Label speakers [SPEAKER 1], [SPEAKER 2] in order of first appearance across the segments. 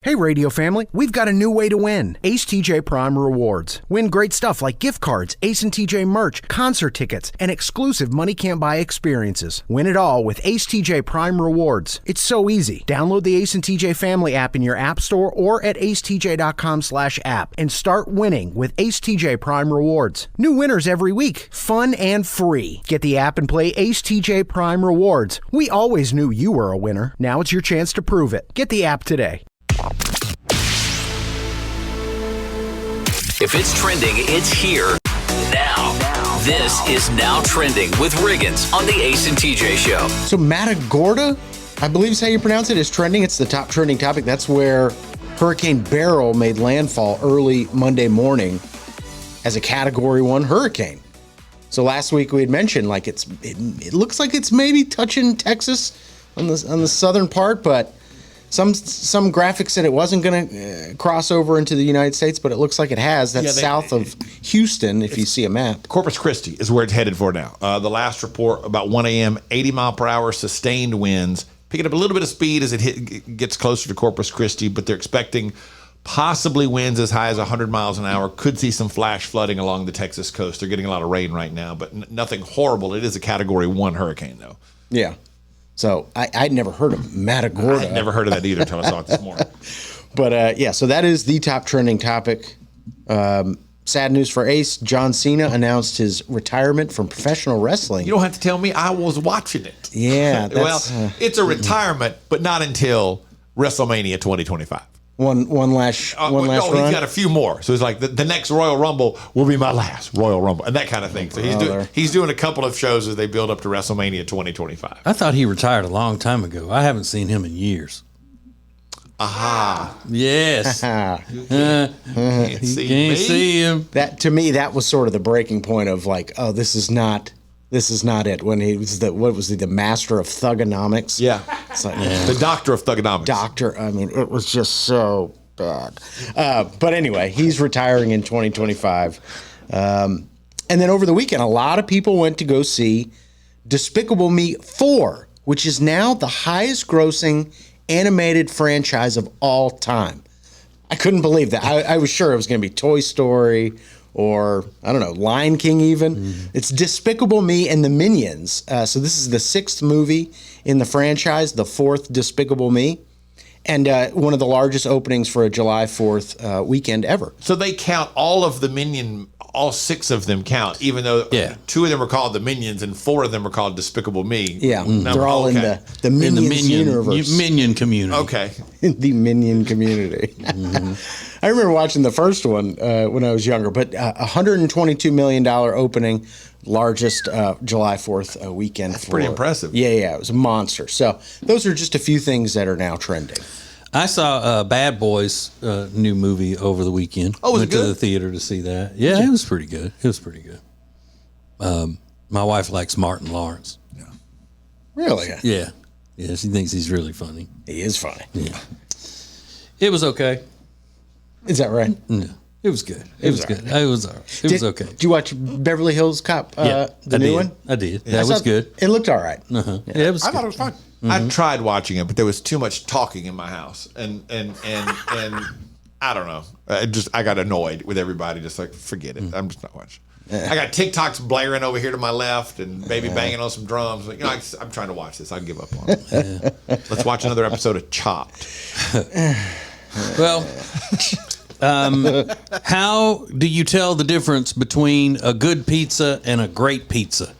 [SPEAKER 1] Hey radio family, we've got a new way to win. Ace TJ Prime Rewards. Win great stuff like gift cards, Ace and TJ merch, concert tickets, and exclusive money can't buy experiences. Win it all with Ace TJ Prime Rewards. It's so easy. Download the Ace and TJ family app in your app store or at acetj.com/app and start winning with Ace TJ Prime Rewards. New winners every week. Fun and free. Get the app and play Ace TJ Prime Rewards. We always knew you were a winner. Now it's your chance to prove it. Get the app today.
[SPEAKER 2] If it's trending, it's here now. This is Now Trending with Riggins on the Ace and TJ Show.
[SPEAKER 3] So Matagorda, I believe is how you pronounce it, is trending. It's the top trending topic. That's where Hurricane Beryl made landfall early Monday morning as a Category 1 hurricane. So last week we had mentioned like it looks like it's maybe touching Texas on the southern part, but Some graphics said it wasn't going to cross over into the United States, but it looks like it has. That's south of Houston, if you see a map.
[SPEAKER 4] Corpus Christi is where it's headed for now. The last report, about 1 a.m., 80 mile per hour sustained winds, picking up a little bit of speed as it gets closer to Corpus Christi, but they're expecting possibly winds as high as 100 miles an hour. Could see some flash flooding along the Texas coast. They're getting a lot of rain right now, but nothing horrible. It is a Category 1 hurricane, though.
[SPEAKER 3] Yeah. So I'd never heard of Matagorda.
[SPEAKER 4] I'd never heard of that either until I saw it this morning.
[SPEAKER 3] But yeah, so that is the top trending topic. Sad news for Ace. John Cena announced his retirement from professional wrestling.
[SPEAKER 4] You don't have to tell me. I was watching it.
[SPEAKER 3] Yeah.
[SPEAKER 4] Well, it's a retirement, but not until WrestleMania 2025.
[SPEAKER 3] One last run?
[SPEAKER 4] He's got a few more. So it's like the next Royal Rumble will be my last Royal Rumble, and that kind of thing. So he's doing a couple of shows as they build up to WrestleMania 2025.
[SPEAKER 5] I thought he retired a long time ago. I haven't seen him in years.
[SPEAKER 4] Aha.
[SPEAKER 5] Yes.
[SPEAKER 4] You can't see
[SPEAKER 5] him.
[SPEAKER 3] That, to me, that was sort of the breaking point of like, oh, this is not it. When he was the master of thugonomics?
[SPEAKER 4] Yeah.
[SPEAKER 3] It's like,
[SPEAKER 4] the doctor of thugonomics.
[SPEAKER 3] I mean, it was just so bad. But anyway, he's retiring in 2025. And then over the weekend, a lot of people went to go see Despicable Me 4, which is now the highest grossing animated franchise of all time. I couldn't believe that. I was sure it was going to be Toy Story or, I don't know, Lion King even. Mm-hmm. It's Despicable Me and the Minions. So this is the 6th movie in the franchise, the 4th Despicable Me, and one of the largest openings for a July 4th weekend ever.
[SPEAKER 4] So they count all of the Minion, all 6 of them count, even though 2 of them are called the Minions and 4 of them are called Despicable Me.
[SPEAKER 3] Yeah, they're all in the Minions universe.
[SPEAKER 5] Minion community.
[SPEAKER 4] Okay.
[SPEAKER 3] The Minion community. Mm-hmm. I remember watching the first one when I was younger, but $122 million opening, largest July 4th weekend.
[SPEAKER 4] That's pretty impressive.
[SPEAKER 3] Yeah, it was a monster. So those are just a few things that are now trending.
[SPEAKER 5] I saw Bad Boys new movie over the weekend.
[SPEAKER 4] Oh, was it
[SPEAKER 5] Went
[SPEAKER 4] good?
[SPEAKER 5] to the theater to see that. Yeah, it was pretty good. My wife likes Martin Lawrence.
[SPEAKER 4] Yeah.
[SPEAKER 3] Really?
[SPEAKER 5] Yeah, she thinks he's really funny.
[SPEAKER 3] He is funny.
[SPEAKER 5] Yeah. It was okay.
[SPEAKER 3] Is that right?
[SPEAKER 5] No, it was good. It was good. It was all right. It was okay.
[SPEAKER 3] Did you watch Beverly Hills Cop, the new one?
[SPEAKER 5] I did.
[SPEAKER 3] Yeah.
[SPEAKER 5] That was good.
[SPEAKER 3] It looked all right.
[SPEAKER 5] Uh-huh. Yeah, it was
[SPEAKER 4] I
[SPEAKER 5] good.
[SPEAKER 4] thought it was fun. Mm-hmm. I tried watching it, but there was too much talking in my house, and I don't know. I got annoyed with everybody. Just like, forget it. I'm just not watching. I got TikToks blaring over here to my left, and baby banging on some drums. Like, I'm trying to watch this. I give up on it. Let's watch another episode of Chopped.
[SPEAKER 5] Well, how do you tell the difference between a good pizza and a great pizza?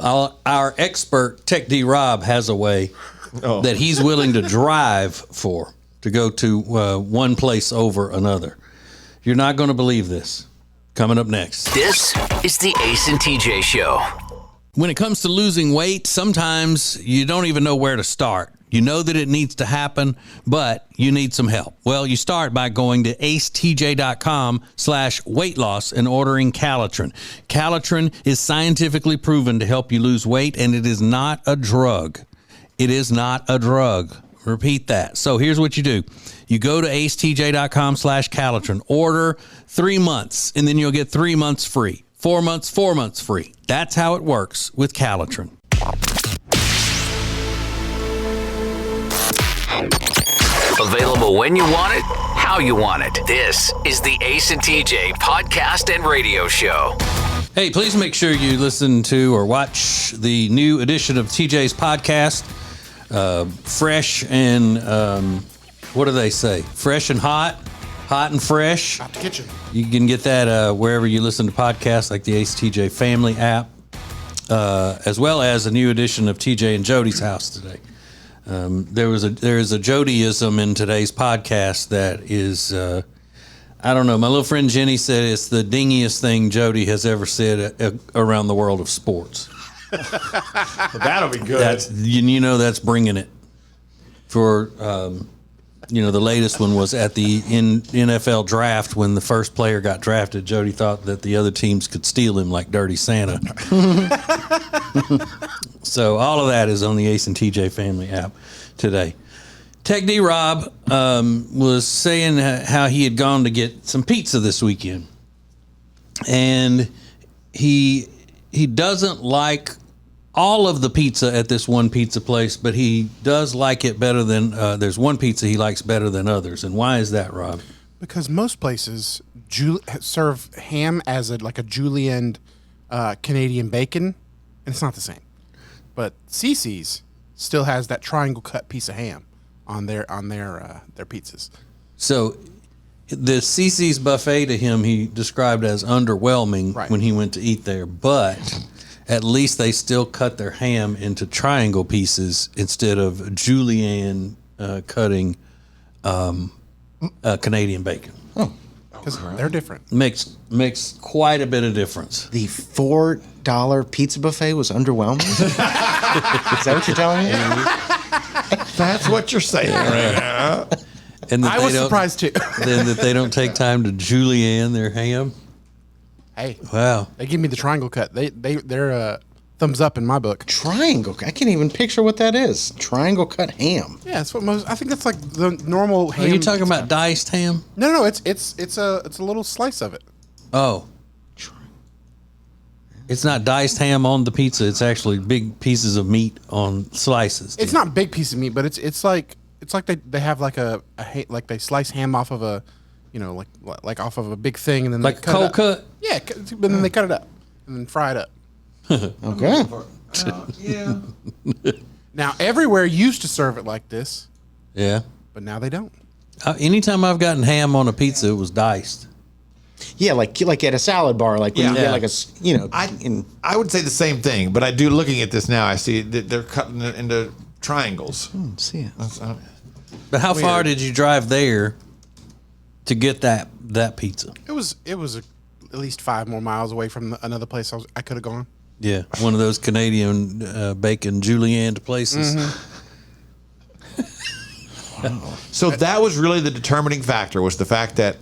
[SPEAKER 5] Our expert, Tech D Rob, has a way that he's willing to drive for to go to one place over another. You're not going to believe this. Coming up next.
[SPEAKER 2] This is the Ace and TJ Show.
[SPEAKER 5] When it comes to losing weight, sometimes you don't even know where to start. You know that it needs to happen, but you need some help. Well, you start by going to acetj.com/weight loss and ordering Calitrin. Calitrin is scientifically proven to help you lose weight, and it is not a drug. It is not a drug. Repeat that. So here's what you do. You go to acetj.com/Calitrin, order 3 months, and then you'll get 3 months free. 4 months, 4 months free. That's how it works with Calitrin.
[SPEAKER 2] Available when you want it, how you want it. This is the Ace and TJ podcast and radio show.
[SPEAKER 5] Hey, please make sure you listen to or watch the new edition of TJ's podcast. Fresh and, what do they say? Fresh and hot and fresh.
[SPEAKER 6] Out the kitchen.
[SPEAKER 5] You can get that wherever you listen to podcasts, like the Ace TJ Family app, as well as a new edition of TJ and Jody's house today. There is a Jodyism in today's podcast that is, I don't know. My little friend Jenny said it's the dingiest thing Jody has ever said around the world of sports.
[SPEAKER 4] Well, that'll be good.
[SPEAKER 5] That's bringing it. For the latest one was at the NFL draft when the first player got drafted. Jody thought that the other teams could steal him like Dirty Santa. So all of that is on the Ace and TJ Family app today. Tech D Rob was saying how he had gone to get some pizza this weekend, and he doesn't like all of the pizza at this one pizza place, but he does like it better than there's one pizza he likes better than others. And why is that, Rob?
[SPEAKER 6] Because most places serve ham as a julienne Canadian bacon, and it's not the same. But CC's still has that triangle cut piece of ham on their pizzas.
[SPEAKER 5] So the CC's buffet to him he described as underwhelming when he went to eat there, but at least they still cut their ham into triangle pieces instead of julienne cutting Canadian bacon.
[SPEAKER 6] Oh, because they're different.
[SPEAKER 5] Makes quite a bit of difference.
[SPEAKER 3] The $4 pizza buffet was underwhelming? Is that what you're telling me?
[SPEAKER 4] That's what you're saying.
[SPEAKER 5] And
[SPEAKER 6] I was surprised too.
[SPEAKER 5] Then that they don't take time to julienne their ham.
[SPEAKER 6] Hey,
[SPEAKER 5] wow!
[SPEAKER 6] They give me the triangle cut. They're thumbs up in my book.
[SPEAKER 3] Triangle. I can't even picture what that is. Triangle cut ham.
[SPEAKER 6] Yeah, that's what most. I think that's like the normal ham.
[SPEAKER 5] Are you talking about diced ham?
[SPEAKER 6] No. It's a little slice of it.
[SPEAKER 5] Oh. It's not diced ham on the pizza. It's actually big pieces of meat on slices.
[SPEAKER 6] It's not big piece of meat, but it's like they have like like they slice ham off of a, like off of a big thing, and then
[SPEAKER 5] like
[SPEAKER 6] they cut
[SPEAKER 5] cold cut.
[SPEAKER 6] Yeah, but then they cut it up and then fry it up.
[SPEAKER 3] Okay.
[SPEAKER 4] Yeah.
[SPEAKER 6] Now everywhere used to serve it like this.
[SPEAKER 5] Yeah.
[SPEAKER 6] But now they don't.
[SPEAKER 5] Anytime I've gotten ham on a pizza, it was diced.
[SPEAKER 3] Yeah, like at a salad bar, like when you get like
[SPEAKER 4] I would say the same thing, but I do. Looking at this now, I see that they're cutting it into triangles.
[SPEAKER 3] See it.
[SPEAKER 5] But how far did you drive there to get that pizza?
[SPEAKER 6] It was at least 5 more miles away from another place I could have gone.
[SPEAKER 5] Yeah, one of those Canadian bacon julienne places.
[SPEAKER 6] Mm-hmm.
[SPEAKER 4] Wow. So that was really the determining factor, was the fact that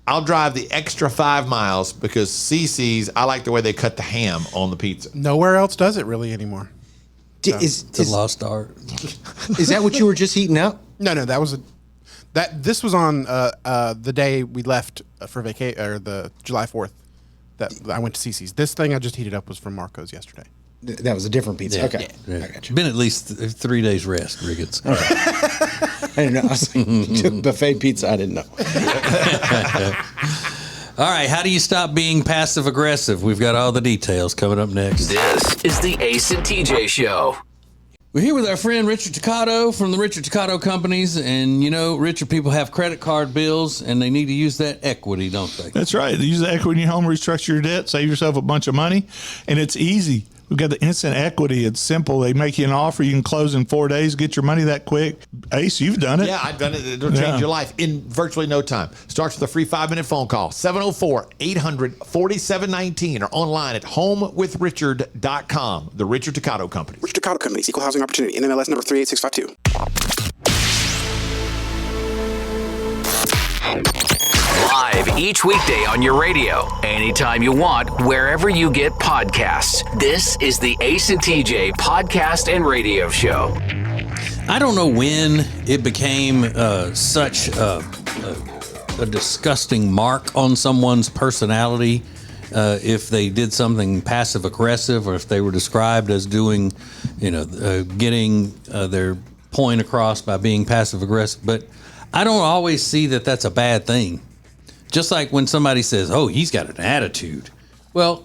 [SPEAKER 4] I'll drive the extra 5 miles because CC's, I like the way they cut the ham on the pizza.
[SPEAKER 6] Nowhere else does it really anymore.
[SPEAKER 5] It's a lost art.
[SPEAKER 3] Is that what you were just eating up?
[SPEAKER 6] No, this was on the day we left for vacation, or the July 4th. That I went to CC's. This thing I just heated up was from Marco's yesterday.
[SPEAKER 3] That was a different pizza.
[SPEAKER 5] Yeah.
[SPEAKER 3] Okay.
[SPEAKER 5] Yeah.
[SPEAKER 3] I got you.
[SPEAKER 5] Been at least 3 days rest, Riggins.
[SPEAKER 3] I didn't know. I was like, you took buffet pizza. I didn't know.
[SPEAKER 5] All right, how do you stop being passive aggressive? We've got all the details coming up next.
[SPEAKER 2] This is the Ace and TJ Show.
[SPEAKER 5] We're here with our friend Richard Toccato from the Richard Toccato Companies. And, Richard, people have credit card bills, and they need to use that equity, don't they?
[SPEAKER 7] That's right. Use the equity in your home, restructure your debt, save yourself a bunch of money, and it's easy. We've got the instant equity. It's simple. They make you an offer. You can close in 4 days, get your money that quick. Ace, you've done it.
[SPEAKER 4] Yeah, I've done it. It'll change your life in virtually no time. Starts with a free 5-minute phone call, 704-800-4719, or online at homewithrichard.com. The Richard Toccato Company.
[SPEAKER 8] Richard Toccato Company, Equal Housing Opportunity, NMLS number 38652.
[SPEAKER 2] Live each weekday on your radio, anytime you want, wherever you get podcasts. This is the Ace and TJ podcast and radio show.
[SPEAKER 5] I don't know when it became such a disgusting mark on someone's personality, if they did something passive aggressive, or if they were described as doing, getting their point across by being passive aggressive. But I don't always see that that's a bad thing. Just like when somebody says, "Oh, he's got an attitude." Well,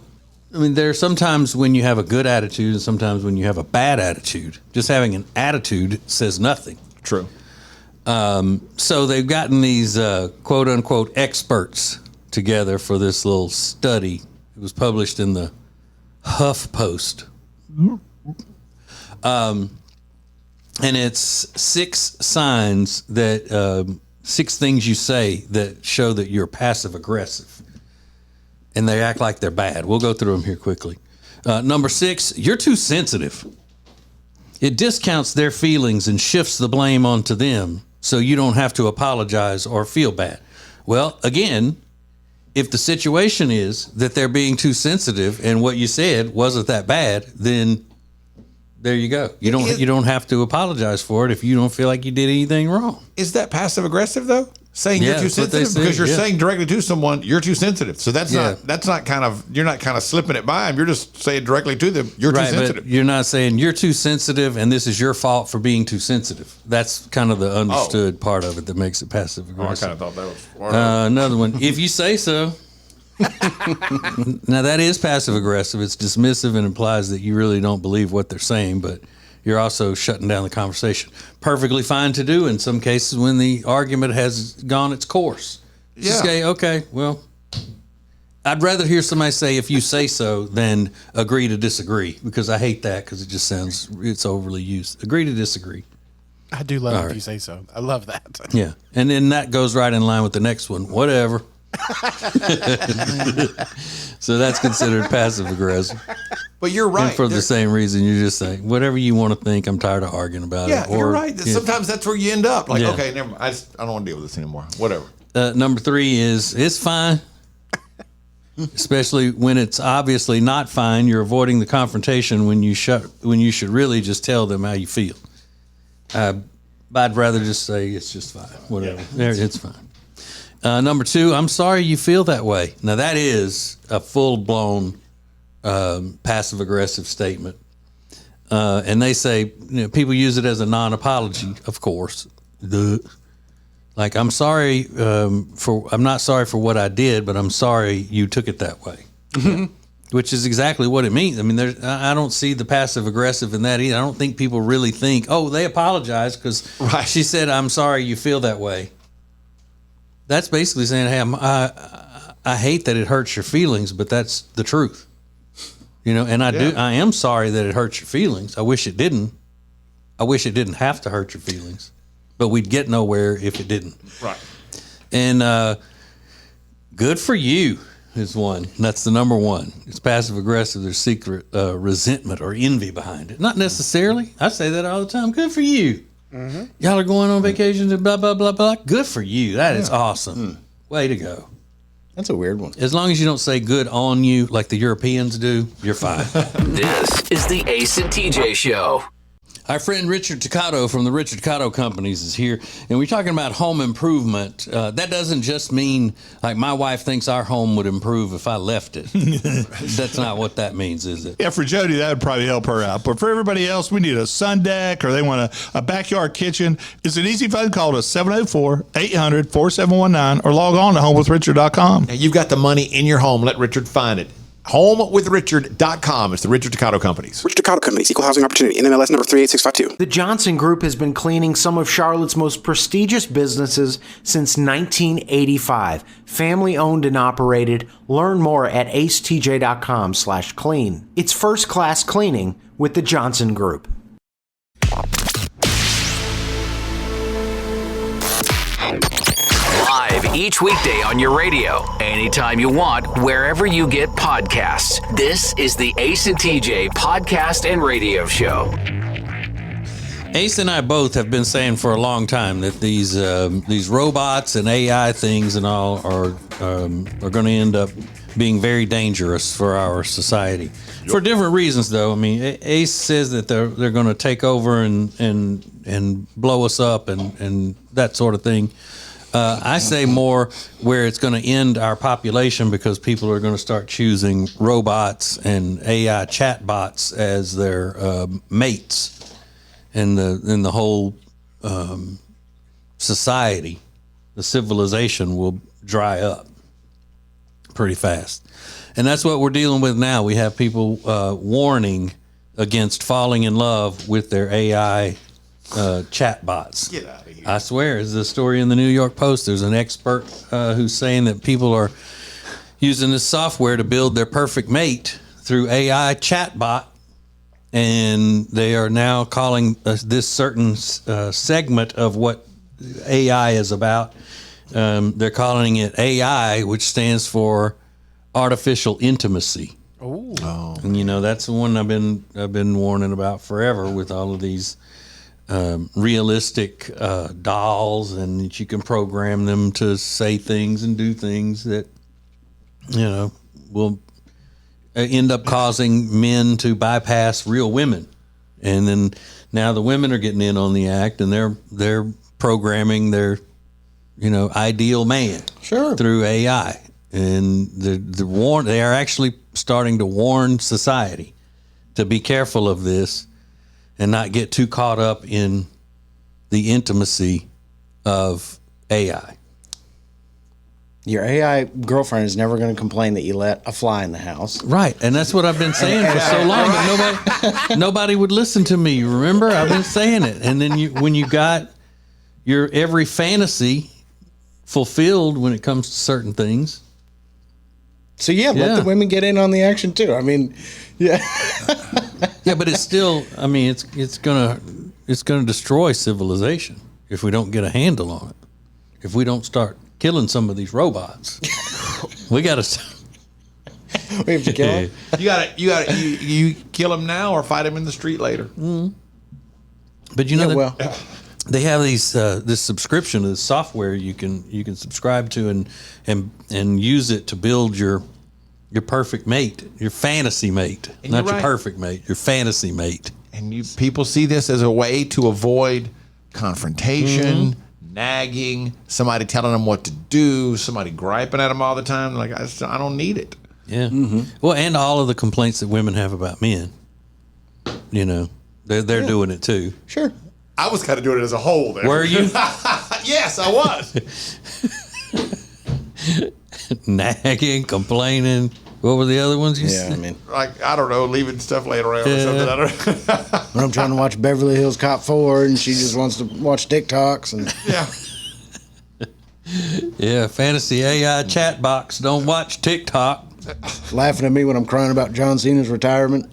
[SPEAKER 5] I mean, there are sometimes when you have a good attitude and sometimes when you have a bad attitude. Just having an attitude says nothing.
[SPEAKER 4] True.
[SPEAKER 5] So they've gotten these quote unquote experts together for this little study. It was published in the Huff Post. And it's 6 signs that 6 things you say that show that you're passive aggressive, and they act like they're bad. We'll go through them here quickly. Number 6, you're too sensitive. It discounts their feelings and shifts the blame onto them, so you don't have to apologize or feel bad. Well, again, if the situation is that they're being too sensitive and what you said wasn't that bad, then there you go. You don't have to apologize for it if you don't feel like you did anything wrong.
[SPEAKER 4] Is that passive aggressive though? Saying you're too sensitive because you're saying directly to someone you're too sensitive. So that's not kind of, you're not kind of slipping it by them. You're just saying directly to them you're too sensitive. But
[SPEAKER 5] you're not saying you're too sensitive and this is your fault for being too sensitive. That's kind of the understood part of it that makes it passive aggressive.
[SPEAKER 4] I kind of thought that was
[SPEAKER 5] another one. If you say so. Now that is passive aggressive. It's dismissive and implies that you really don't believe what they're saying, but you're also shutting down the conversation. Perfectly fine to do in some cases when the argument has gone its course. Just say, okay, well, I'd rather hear somebody say if you say so than agree to disagree, because I hate that because it just sounds, it's overly used. Agree to disagree.
[SPEAKER 6] I do love if you say so. I love that.
[SPEAKER 5] Yeah. And then that goes right in line with the next one. Whatever. So that's considered passive aggressive.
[SPEAKER 4] But you're right.
[SPEAKER 5] And for the same reason, you just say, whatever you want to think, I'm tired of arguing about it.
[SPEAKER 4] Yeah, you're right. Sometimes that's where you end up. Like, okay, never mind. I don't want to deal with this anymore. Whatever.
[SPEAKER 5] Number 3 is, it's fine. Especially when it's obviously not fine. You're avoiding the confrontation when you should really just tell them how you feel. I'd rather just say it's just fine. Whatever. It's fine. Number 2, I'm sorry you feel that way. Now that is a full-blown passive aggressive statement. And they say, people use it as a non-apology, of course. Like, I'm sorry I'm not sorry for what I did, but I'm sorry you took it that way. Which is exactly what it means. I mean, I don't see the passive aggressive in that either. I don't think people really think, oh, they apologized because she said, I'm sorry you feel that way. That's basically saying, hey, I hate that it hurts your feelings, but that's the truth. And I am sorry that it hurts your feelings. I wish it didn't. I wish it didn't have to hurt your feelings, but we'd get nowhere if it didn't.
[SPEAKER 4] Right.
[SPEAKER 5] And good for you is one. That's the number 1. It's passive aggressive. There's secret resentment or envy behind it. Not necessarily. I say that all the time. Good for you. Mm-hmm. Y'all are going on vacation and blah, blah, blah, blah. Good for you. That is awesome. Way to go.
[SPEAKER 3] That's a weird one.
[SPEAKER 5] As long as you don't say good on you like the Europeans do, you're fine.
[SPEAKER 2] This is the Ace and TJ Show.
[SPEAKER 5] Our friend Richard Toccato from the Richard Toccato Companies is here, and we're talking about home improvement. That doesn't just mean, like, my wife thinks our home would improve if I left it. That's not what that means, is it?
[SPEAKER 7] Yeah, for Jody, that would probably help her out. But for everybody else, we need a sun deck or they want a backyard kitchen. It's an easy phone call to 704-800-4719 or log on to homewithrichard.com.
[SPEAKER 4] Now, you've got the money in your home. Let Richard find it. HomeWithRichard.com. It's the Richard Toccato Companies.
[SPEAKER 8] Richard Toccato Companies, Equal Housing Opportunity, NMLS number 38652.
[SPEAKER 1] The Johnson Group has been cleaning some of Charlotte's most prestigious businesses since 1985. Family owned and operated. Learn more at acetj.com/clean. It's first class cleaning with the Johnson Group.
[SPEAKER 2] Live each weekday on your radio, anytime you want, wherever you get podcasts. This is the Ace and TJ Podcast and Radio Show.
[SPEAKER 5] Ace and I both have been saying for a long time that these robots and AI things and all are going to end up being very dangerous for our society. Yep. For different reasons, though. I mean, Ace says that they're going to take over and blow us up and that sort of thing. I say more where it's going to end our population because people are going to start choosing robots and AI chatbots as their mates, and the whole society, the civilization will dry up pretty fast. And that's what we're dealing with now. We have people warning against falling in love with their AI chat bots.
[SPEAKER 4] Get out of here.
[SPEAKER 5] I swear, there's a story in the New York Post. There's an expert who's saying that people are using this software to build their perfect mate through AI chatbot, and they are now calling this certain segment of what AI is about. They're calling it AI, which stands for artificial intimacy. Oh, and that's the one I've been warning about forever, with all of these realistic dolls, and that you can program them to say things and do things that will end up causing men to bypass real women. And then now the women are getting in on the act, and they're programming their ideal man through AI. And they are actually starting to warn society to be careful of this and not get too caught up in the intimacy of AI.
[SPEAKER 3] Your AI girlfriend is never going to complain that you let a fly in the house.
[SPEAKER 5] Right, and that's what I've been saying for so long, but nobody would listen to me. Remember, I've been saying it. And then when you got your every fantasy fulfilled when it comes to certain things.
[SPEAKER 3] So let the women get in on the action too. I mean, yeah.
[SPEAKER 5] Yeah, but it's still. I mean, it's gonna destroy civilization if we don't get a handle on it. If we don't start killing some of these robots, we got to.
[SPEAKER 3] We have to kill them.
[SPEAKER 4] You kill them now or fight them in the street later.
[SPEAKER 5] Mm. But they have these this subscription to the software you can subscribe to and use it to build your perfect mate, your fantasy mate, not your perfect mate, your fantasy mate.
[SPEAKER 4] And people see this as a way to avoid confrontation, nagging, somebody telling them what to do, somebody griping at them all the time. Like, I don't need it.
[SPEAKER 5] Yeah. Mm-hmm. Well, and all of the complaints that women have about men, they're doing it too.
[SPEAKER 3] Sure.
[SPEAKER 4] I was kind of doing it as a whole there.
[SPEAKER 5] Were you?
[SPEAKER 4] Yes, I was.
[SPEAKER 5] Nagging, complaining. What were the other ones you said?
[SPEAKER 3] I mean,
[SPEAKER 4] like, I don't know, leaving stuff laying around or something. I don't know.
[SPEAKER 3] When I'm trying to watch Beverly Hills Cop 4 and she just wants to watch TikToks and
[SPEAKER 5] Yeah, fantasy AI chat box. Don't watch TikTok.
[SPEAKER 3] Laughing at me when I'm crying about John Cena's retirement.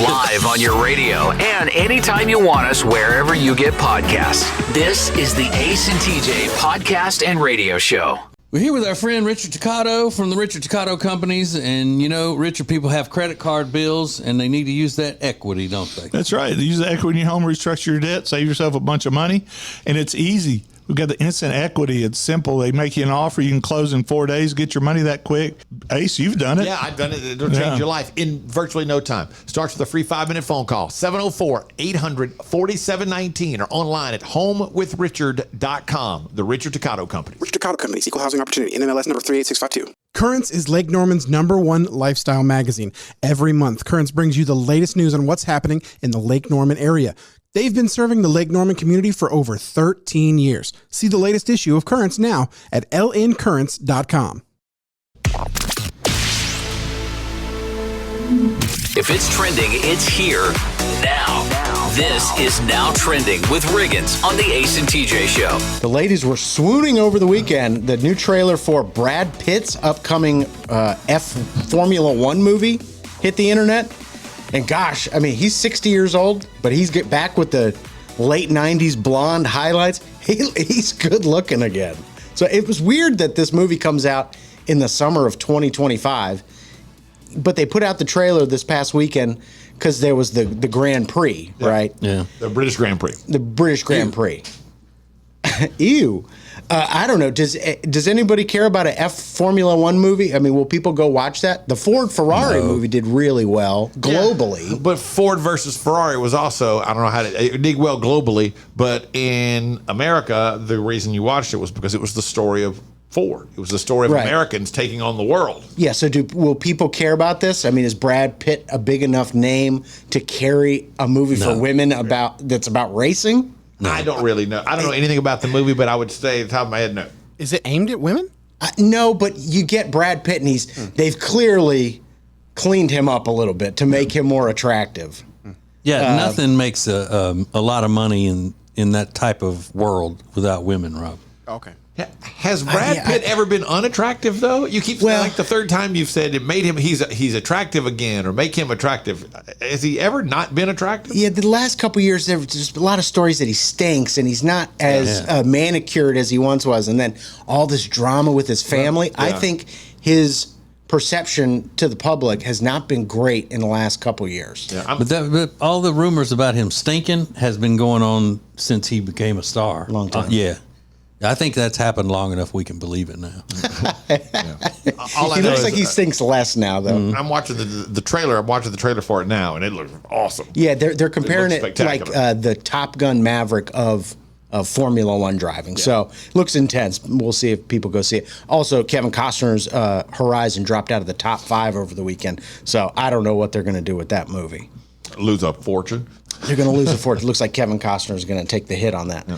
[SPEAKER 2] Live on your radio and anytime you want us, wherever you get podcasts. This is the Ace and TJ Podcast and Radio Show.
[SPEAKER 5] We're here with our friend Richard Toccato from the Richard Toccato Companies. And, Richard, people have credit card bills and they need to use that equity, don't they?
[SPEAKER 7] That's right. Use the equity in your home, restructure your debt, save yourself a bunch of money. And it's easy. We've got the instant equity. It's simple. They make you an offer. You can close in 4 days, get your money that quick. Ace, you've done it.
[SPEAKER 4] Yeah, I've done it. It'll change your life in virtually no time. Starts with a free 5-minute phone call, 704-800-4719, or online at homewithrichard.com. The Richard Toccato Company.
[SPEAKER 8] Richard Toccato Company, Equal Housing Opportunity, NMLS number 38652.
[SPEAKER 6] Currents is Lake Norman's #1 lifestyle magazine. Every month, Currents brings you the latest news on what's happening in the Lake Norman area. They've been serving the Lake Norman community for over 13 years. See the latest issue of Currents now at lncurrents.com.
[SPEAKER 2] If it's trending, it's here now. This is Now Trending with Riggins on the Ace and TJ Show.
[SPEAKER 3] The ladies were swooning over the weekend. The new trailer for Brad Pitt's upcoming Formula One movie hit the internet. And gosh, I mean, he's 60 years old, but he's get back with the late 90s blonde highlights. He's good looking again. So it was weird that this movie comes out in the summer of 2025, but they put out the trailer this past weekend because there was the Grand Prix, right?
[SPEAKER 5] Yeah.
[SPEAKER 4] The British Grand Prix.
[SPEAKER 3] The British Grand Prix. Ew. I don't know. Does anybody care about a Formula One movie? I mean, will people go watch that? The Ford Ferrari movie did really well globally.
[SPEAKER 4] Yeah. But Ford versus Ferrari was also, I don't know how it did well globally, but in America, the reason you watched it was because it was the story of Ford. It was the story of
[SPEAKER 3] Right.
[SPEAKER 4] Americans taking on the world.
[SPEAKER 3] Yeah, so will people care about this? I mean, is Brad Pitt a big enough name to carry a movie for women that's about racing?
[SPEAKER 4] I don't really know. I don't know anything about the movie, but I would say at the top of my head, no.
[SPEAKER 6] Is it aimed at women?
[SPEAKER 3] No, but you get Brad Pitt, and they've clearly cleaned him up a little bit to make him more attractive.
[SPEAKER 5] Yeah, nothing makes a lot of money in that type of world without women, Rob.
[SPEAKER 6] Okay.
[SPEAKER 4] Has Brad Pitt ever been unattractive though? You keep saying, like the third time you've said it made him he's attractive again or make him attractive. Has he ever not been attractive?
[SPEAKER 3] Yeah, the last couple of years there was just a lot of stories that he stinks and he's not as manicured as he once was, and then all this drama with his family. I think his perception to the public has not been great in the last couple of years.
[SPEAKER 4] Yeah,
[SPEAKER 5] But all the rumors about him stinking has been going on since he became a star.
[SPEAKER 3] Long time.
[SPEAKER 5] Yeah. I think that's happened long enough we can believe it now.
[SPEAKER 4] all I
[SPEAKER 3] He
[SPEAKER 4] know
[SPEAKER 3] looks
[SPEAKER 4] is,
[SPEAKER 3] like he stinks less now, though.
[SPEAKER 4] I'm watching the trailer. I'm watching the trailer for it now, and it looks awesome.
[SPEAKER 3] Yeah, they're comparing it like
[SPEAKER 4] spectacular.
[SPEAKER 3] the Top Gun Maverick of Formula One driving. So it looks intense. We'll see if people go see it. Also, Kevin Costner's Horizon dropped out of the top 5 over the weekend. So I don't know what they're going to do with that movie.
[SPEAKER 4] Lose a fortune.
[SPEAKER 3] They're going to lose a fortune. It looks like Kevin Costner is going to take the hit on that.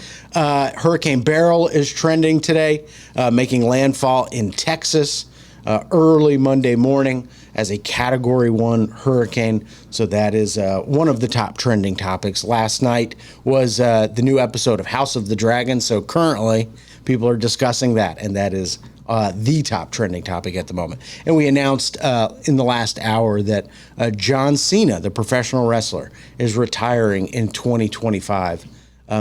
[SPEAKER 3] Hurricane Beryl is trending today, making landfall in Texas early Monday morning as a Category 1 hurricane. So that is one of the top trending topics. Last night was the new episode of House of the Dragon. So currently, people are discussing that, and that is the top trending topic at the moment. And we announced in the last hour that John Cena, the professional wrestler, is retiring in 2025,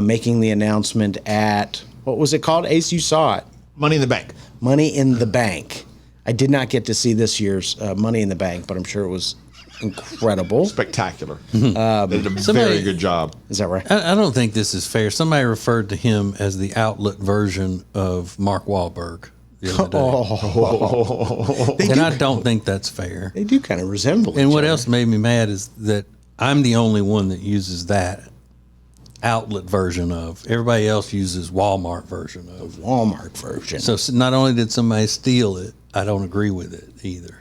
[SPEAKER 3] making the announcement at, what was it called? Ace, you saw it.
[SPEAKER 4] Money in the Bank.
[SPEAKER 3] Money in the Bank. I did not get to see this year's Money in the Bank, but I'm sure it was incredible.
[SPEAKER 4] Spectacular. They did a very good job.
[SPEAKER 3] Is that right?
[SPEAKER 5] I don't think this is fair. Somebody referred to him as the outlet version of Mark Wahlberg the other day. And I don't think that's fair.
[SPEAKER 3] They do kind of resemble
[SPEAKER 5] And
[SPEAKER 3] each
[SPEAKER 5] what
[SPEAKER 3] other.
[SPEAKER 5] else made me mad is that I'm the only one that uses that outlet version of. Everybody else uses Walmart version of.
[SPEAKER 3] Walmart version.
[SPEAKER 5] So not only did somebody steal it, I don't agree with it either.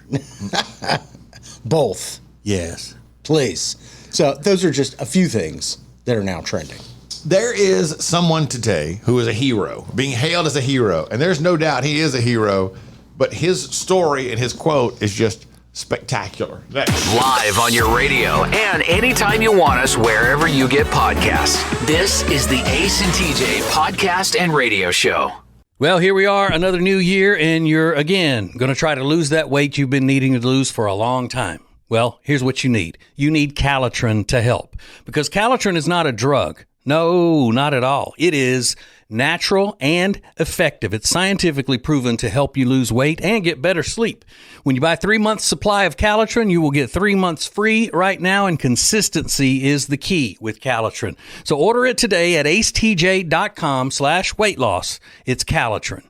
[SPEAKER 3] Both,
[SPEAKER 5] Yes.
[SPEAKER 3] please. So those are just a few things that are now trending.
[SPEAKER 4] There is someone today who is a hero, being hailed as a hero, and there's no doubt he is a hero, but his story and his quote is just spectacular. Next.
[SPEAKER 2] Live on your radio and anytime you want us, wherever you get podcasts. This is the Ace and TJ Podcast and Radio Show.
[SPEAKER 5] Well, here we are, another new year, and you're, again, going to try to lose that weight you've been needing to lose for a long time. Well, here's what you need. You need Calitrin to help, because Calitrin is not a drug. No, not at all. It is natural and effective. It's scientifically proven to help you lose weight and get better sleep. When you buy 3 months supply of Calitrin, you will get 3 months free right now, and consistency is the key with Calitrin. So order it today at acetj.com/weight loss. It's Calitrin.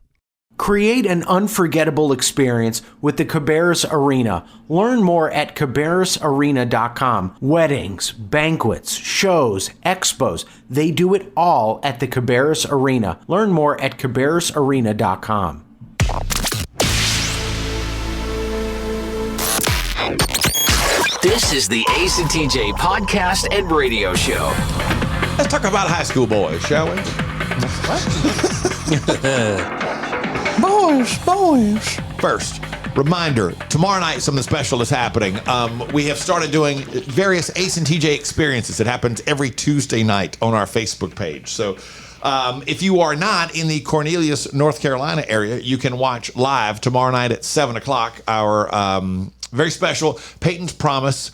[SPEAKER 1] Create an unforgettable experience with the Cabarrus Arena. Learn more at cabarrusarena.com. Weddings, banquets, shows, expos, they do it all at the Cabarrus Arena. Learn more at cabarrusarena.com.
[SPEAKER 2] This is the Ace and TJ Podcast and Radio Show.
[SPEAKER 4] Let's talk about high school boys, shall we?
[SPEAKER 5] Boys.
[SPEAKER 4] First, reminder, tomorrow night something special is happening. We have started doing various Ace and TJ experiences. It happens every Tuesday night on our Facebook page. So if you are not in the Cornelius, North Carolina area, you can watch live tomorrow night at 7 o'clock our very special Peyton's Promise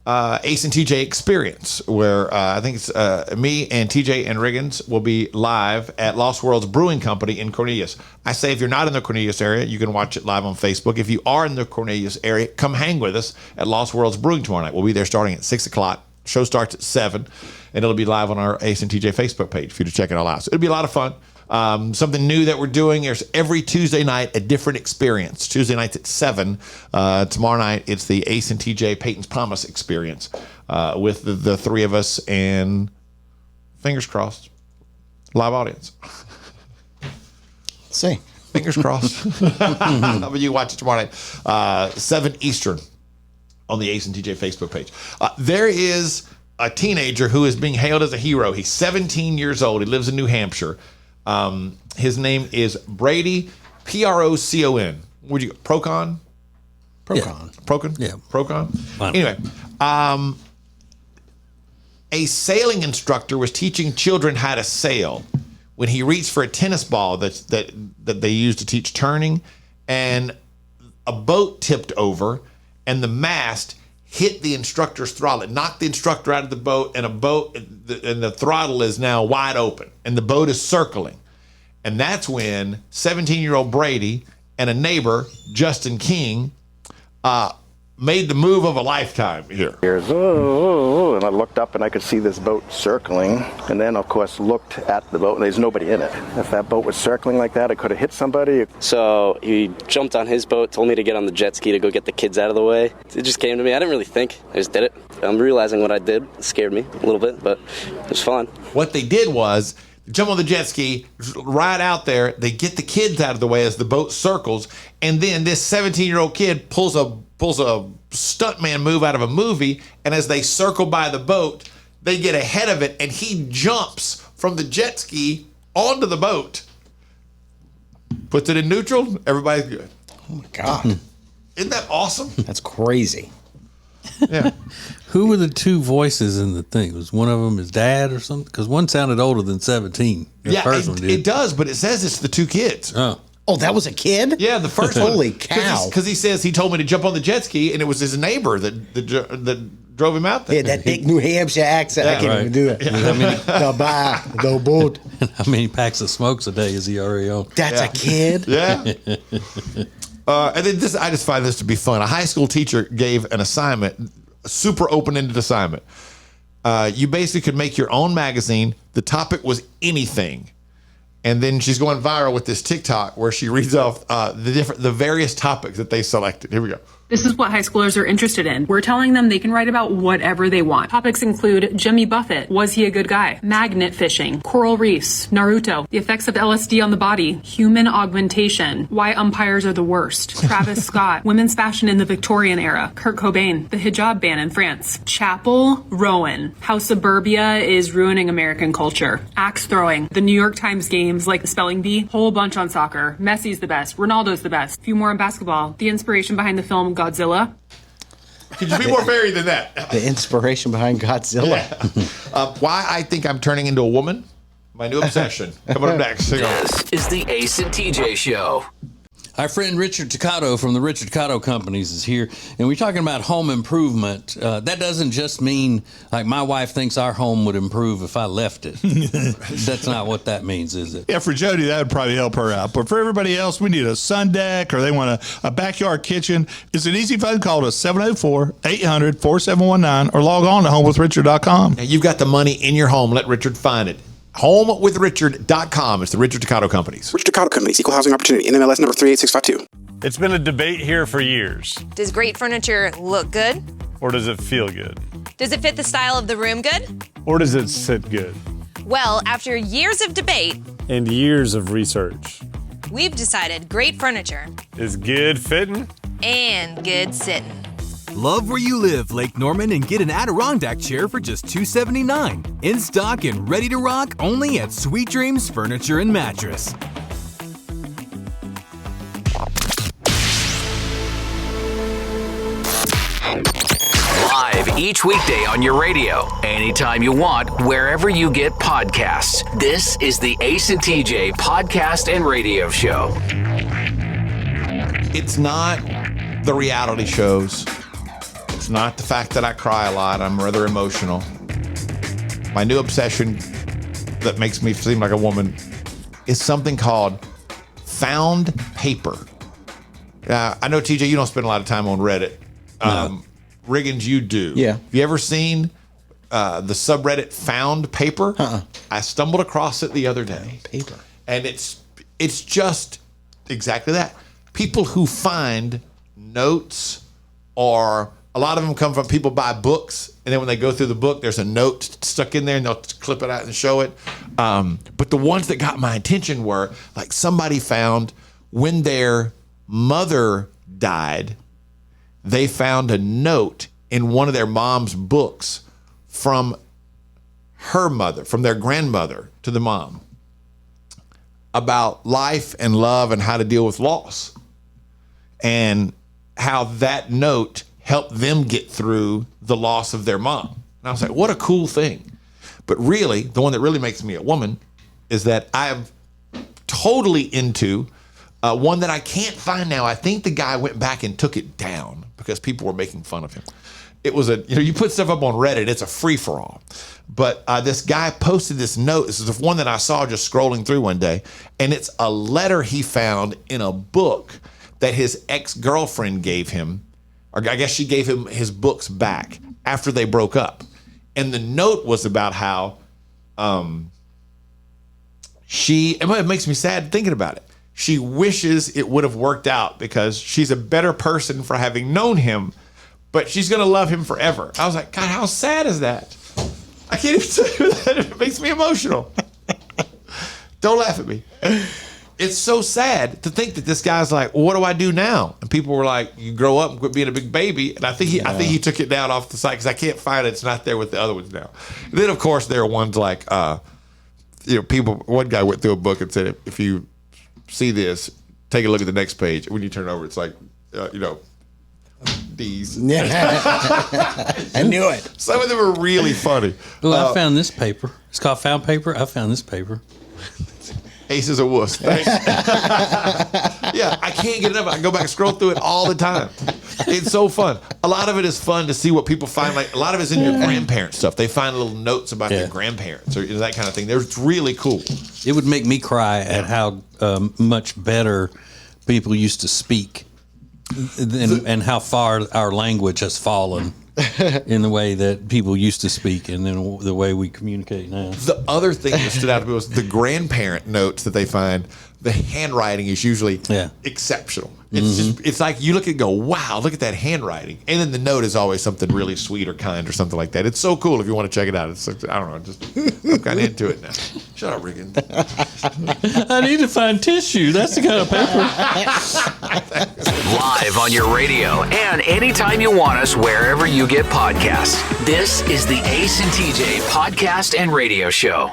[SPEAKER 4] Ace and TJ experience, where I think it's me and TJ and Riggins will be live at Lost Worlds Brewing Company in Cornelius. I say if you're not in the Cornelius area, you can watch it live on Facebook. If you are in the Cornelius area, come hang with us at Lost Worlds Brewing tomorrow night. We'll be there starting at 6 o'clock. Show starts at 7, and it'll be live on our Ace and TJ Facebook page for you to check it all out. So it'll be a lot of fun. Something new that we're doing. There's every Tuesday night a different experience. Tuesday nights at 7. Tomorrow night it's the Ace and TJ Peyton's Promise experience with the three of us and, fingers crossed, live audience.
[SPEAKER 3] See.
[SPEAKER 4] Fingers crossed. But you can watch it tomorrow night, 7 Eastern on the Ace and TJ Facebook page. There is a teenager who is being hailed as a hero. He's 17 years old. He lives in New Hampshire. His name is Brady, Procon. Where'd you go? Procon?
[SPEAKER 3] Procon.
[SPEAKER 4] Procon?
[SPEAKER 5] Yeah.
[SPEAKER 4] Procon?
[SPEAKER 5] Fine.
[SPEAKER 4] Anyway, a sailing instructor was teaching children how to sail when he reached for a tennis ball that they used to teach turning, and a boat tipped over, and the mast hit the instructor's throttle. It knocked the instructor out of the boat, and the throttle is now wide open, and the boat is circling. And that's when 17-year-old Brady and a neighbor, Justin King, made the move of a lifetime here.
[SPEAKER 9] And I looked up and I could see this boat circling, and then of course looked at the boat and there's nobody in it. If that boat was circling like that, it could have hit somebody.
[SPEAKER 10] So he jumped on his boat, told me to get on the jet ski to go get the kids out of the way. It just came to me. I didn't really think. I just did it. I'm realizing what I did. It scared me a little bit, but it was fun.
[SPEAKER 4] What they did was jump on the jet ski, ride out there. They get the kids out of the way as the boat circles, and then this 17-year-old kid pulls a stuntman move out of a movie, and as they circle by the boat, they get ahead of it, and he jumps from the jet ski onto the boat, puts it in neutral. Everybody's good.
[SPEAKER 3] Oh my God.
[SPEAKER 4] Isn't that awesome?
[SPEAKER 3] That's crazy.
[SPEAKER 4] Yeah.
[SPEAKER 5] Who were the two voices in the thing? Was one of them his dad or something? Because one sounded older than 17. The first one did.
[SPEAKER 4] It does, but it says it's the two kids.
[SPEAKER 3] Oh, that was a kid?
[SPEAKER 4] Yeah, the first one.
[SPEAKER 3] Holy cow.
[SPEAKER 4] Because he says he told me to jump on the jet ski, and it was his neighbor that drove him out there.
[SPEAKER 3] Yeah, that big New Hampshire accent. I can't even do it. The boat.
[SPEAKER 5] How many packs of smokes a day is he already on?
[SPEAKER 3] That's a kid?
[SPEAKER 4] Yeah. And then I just find this to be fun. A high school teacher gave an assignment, a super open-ended assignment. You basically could make your own magazine. The topic was anything. And then she's going viral with this TikTok where she reads off the various topics that they selected. Here we go.
[SPEAKER 11] This is what high schoolers are interested in. We're telling them they can write about whatever they want. Topics include Jimmy Buffett, was he a good guy? Magnet fishing, coral reefs, Naruto, the effects of LSD on the body, human augmentation, why umpires are the worst, Travis Scott, women's fashion in the Victorian era, Kurt Cobain, the hijab ban in France, Chapel Rowan, how suburbia is ruining American culture, axe throwing, the New York Times games like the spelling bee, whole bunch on soccer, Messi's the best, Ronaldo's the best, a few more on basketball, the inspiration behind the film Godzilla.
[SPEAKER 4] Could you be more varied than that?
[SPEAKER 3] The inspiration behind Godzilla.
[SPEAKER 4] Yeah. Why I think I'm turning into a woman. My new obsession. Coming up next.
[SPEAKER 2] This is the Ace and TJ Show.
[SPEAKER 5] Our friend Richard Toccato from the Richard Toccato Companies is here, and we're talking about home improvement. That doesn't just mean, like, my wife thinks our home would improve if I left it. That's not what that means, is it?
[SPEAKER 7] Yeah, for Jody, that would probably help her out. But for everybody else, we need a sun deck or they want a backyard kitchen. It's an easy phone call to 704-800-4719 or log on to homewithrichard.com.
[SPEAKER 4] Now, you've got the money in your home. Let Richard find it. HomeWithRichard.com. It's the Richard Toccato Companies.
[SPEAKER 8] Richard Toccato Companies, Equal Housing Opportunity, NMLS number 38652.
[SPEAKER 12] It's been a debate here for years.
[SPEAKER 13] Does great furniture look good?
[SPEAKER 12] Or does it feel good?
[SPEAKER 13] Does it fit the style of the room good?
[SPEAKER 12] Or does it sit good?
[SPEAKER 13] Well, after years of debate
[SPEAKER 12] and years of research,
[SPEAKER 13] we've decided great furniture
[SPEAKER 12] is good fitting
[SPEAKER 13] and good sitting.
[SPEAKER 14] Love where you live, Lake Norman, and get an Adirondack chair for just $279. In stock and ready to rock only at Sweet Dreams Furniture and Mattress.
[SPEAKER 2] Live each weekday on your radio, anytime you want, wherever you get podcasts. This is the Ace and TJ Podcast and Radio Show.
[SPEAKER 4] It's not the reality shows. It's not the fact that I cry a lot. I'm rather emotional. My new obsession that makes me seem like a woman is something called found paper. I know, TJ, you don't spend a lot of time on Reddit.
[SPEAKER 5] No.
[SPEAKER 4] Riggins, you do.
[SPEAKER 3] Yeah.
[SPEAKER 4] Have you ever seen the subreddit found paper? I stumbled across it the other day.
[SPEAKER 3] Paper.
[SPEAKER 4] And it's just exactly that. People who find notes, or a lot of them come from people buy books, and then when they go through the book, there's a note stuck in there, and they'll clip it out and show it. But the ones that got my attention were, like, somebody found when their mother died, they found a note in one of their mom's books from her mother, from their grandmother to the mom, about life and love and how to deal with loss, and how that note helped them get through the loss of their mom. And I was like, what a cool thing. But really, the one that really makes me a woman is that I'm totally into one that I can't find now. I think the guy went back and took it down because people were making fun of him. It was you put stuff up on Reddit, it's a free-for-all. But this guy posted this note. This is the one that I saw just scrolling through one day. And it's a letter he found in a book that his ex-girlfriend gave him. Or I guess she gave him his books back after they broke up. And the note was about how it makes me sad thinking about it. She wishes it would have worked out because she's a better person for having known him, but she's going to love him forever. I was like, God, how sad is that? I can't even say that. It makes me emotional. Don't laugh at me. It's so sad to think that this guy's like, well, what do I do now? And people were like, you grow up and quit being a big baby. And I think he took it down off the site because I can't find it. It's not there with the other ones now. And then, of course, there are ones like, people. One guy went through a book and said, if you see this, take a look at the next page. When you turn it over, it's like, D's.
[SPEAKER 3] I knew it.
[SPEAKER 4] Some of them are really funny.
[SPEAKER 5] Well, I found this paper. It's called Found Paper. I found this paper.
[SPEAKER 4] Ace is a wuss. Thanks. Yeah, I can't get enough. I go back and scroll through it all the time. It's so fun. A lot of it is fun to see what people find. Like a lot of it's in your grandparents' stuff. They find little notes about their grandparents or that kind of thing. It's really cool.
[SPEAKER 5] It would make me cry at how much better people used to speak, and how far our language has fallen in the way that people used to speak and then the way we communicate now.
[SPEAKER 4] The other thing that stood out to me was the grandparent notes that they find. The handwriting is usually exceptional. It's just, it's like you look and go, wow, look at that handwriting. And then the note is always something really sweet or kind or something like that. It's so cool if you want to check it out. It's, I don't know, I'm kind of into it now. Shut up, Riggin.
[SPEAKER 5] I need to find tissue. That's the kind of paper.
[SPEAKER 2] Live on your radio and anytime you want us, wherever you get podcasts. This is the Ace and TJ Podcast and Radio Show.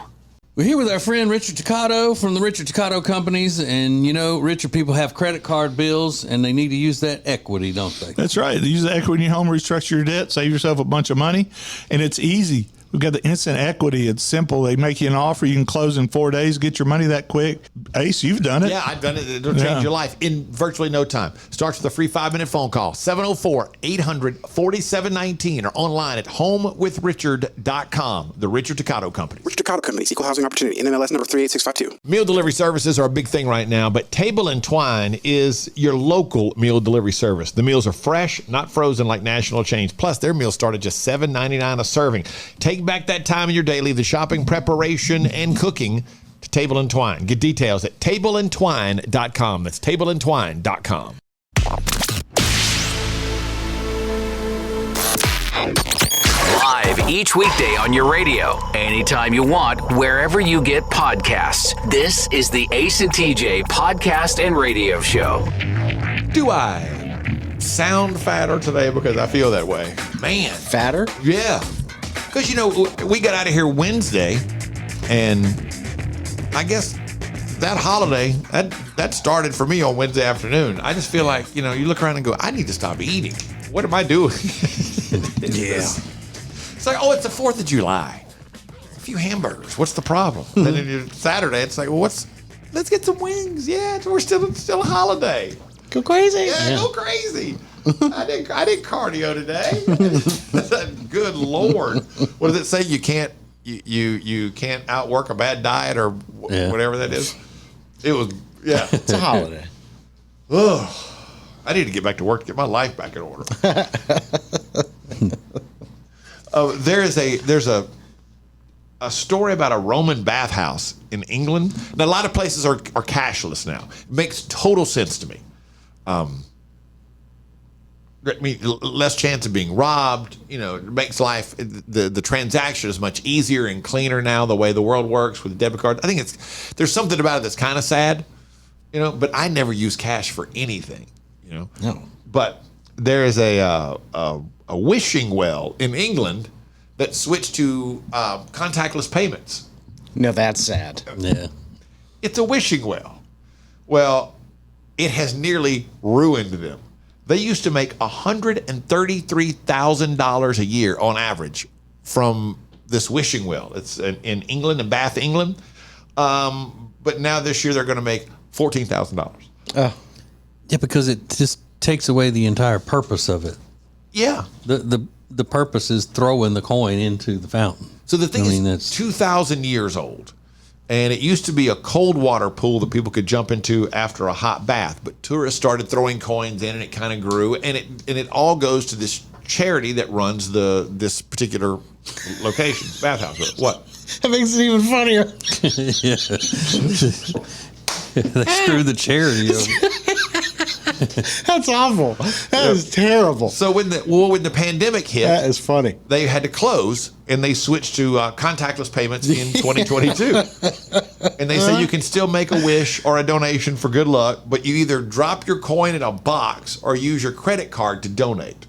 [SPEAKER 5] We're here with our friend Richard Toccato from the Richard Toccato Companies. And, Richard, people have credit card bills, and they need to use that equity, don't they?
[SPEAKER 7] That's right. Use the equity in your home, restructure your debt, save yourself a bunch of money, and it's easy. We've got the instant equity. It's simple. They make you an offer. You can close in 4 days, get your money that quick. Ace, you've done it.
[SPEAKER 4] Yeah, I've done it. It'll change your life in virtually no time. Starts with a free 5-minute phone call, 704-800-4719, or online at homewithrichard.com. The Richard Toccato Company.
[SPEAKER 8] Richard Toccato Companies, Equal Housing Opportunity, NMLS number 38652.
[SPEAKER 4] Meal delivery services are a big thing right now, but Table and Twine is your local meal delivery service. The meals are fresh, not frozen like national chains. Plus, their meals start at just $7.99 a serving. Take back that time in your day, leave the shopping, preparation, and cooking to Table and Twine. Get details at tableandtwine.com. That's tableandtwine.com.
[SPEAKER 2] Live each weekday on your radio, anytime you want, wherever you get podcasts. This is the Ace and TJ Podcast and Radio Show.
[SPEAKER 4] Do I sound fatter today because I feel that way? Man.
[SPEAKER 3] Fatter?
[SPEAKER 4] Yeah. Because, we got out of here Wednesday, and I guess that holiday, that started for me on Wednesday afternoon. I just feel like, you look around and go, I need to stop eating. What am I doing?
[SPEAKER 3] Yeah.
[SPEAKER 4] It's like, it's the 4th of July. A few hamburgers. What's the problem? Then on Saturday, it's like, let's get some wings. Yeah, we're still a holiday.
[SPEAKER 3] Go crazy.
[SPEAKER 4] Yeah, go crazy. I did cardio today. Good Lord. What does it say? You can't outwork a bad diet or whatever that is. It was,
[SPEAKER 3] It's a holiday.
[SPEAKER 4] Ugh. I need to get back to work to get my life back in order. There's a story about a Roman bathhouse in England. Now, a lot of places are cashless now. It makes total sense to me. Less chance of being robbed. It makes life, the transaction is much easier and cleaner now, the way the world works with debit cards. I think there's something about it that's kind of sad, But I never use cash for anything,
[SPEAKER 3] No.
[SPEAKER 4] But there is a wishing well in England that switched to contactless payments.
[SPEAKER 3] No, that's sad.
[SPEAKER 5] Yeah.
[SPEAKER 4] It's a wishing well. Well, it has nearly ruined them. They used to make $133,000 a year on average from this wishing well. It's in England, in Bath, England. But now this year they're going to make $14,000.
[SPEAKER 5] Yeah, because it just takes away the entire purpose of it.
[SPEAKER 4] Yeah.
[SPEAKER 5] The purpose is throwing the coin into the fountain.
[SPEAKER 4] So the thing is 2,000 years old. And it used to be a cold water pool that people could jump into after a hot bath. But tourists started throwing coins in, and it kind of grew. And it all goes to this charity that runs this particular location, bathhouse. What?
[SPEAKER 3] That makes it even funnier.
[SPEAKER 5] They screwed the charity over.
[SPEAKER 3] That's awful. That is terrible.
[SPEAKER 4] So when the pandemic hit,
[SPEAKER 3] that is funny.
[SPEAKER 4] They had to close, and they switched to contactless payments in 2022. And they say you can still make a wish or a donation for good luck, but you either drop your coin in a box or use your credit card to donate.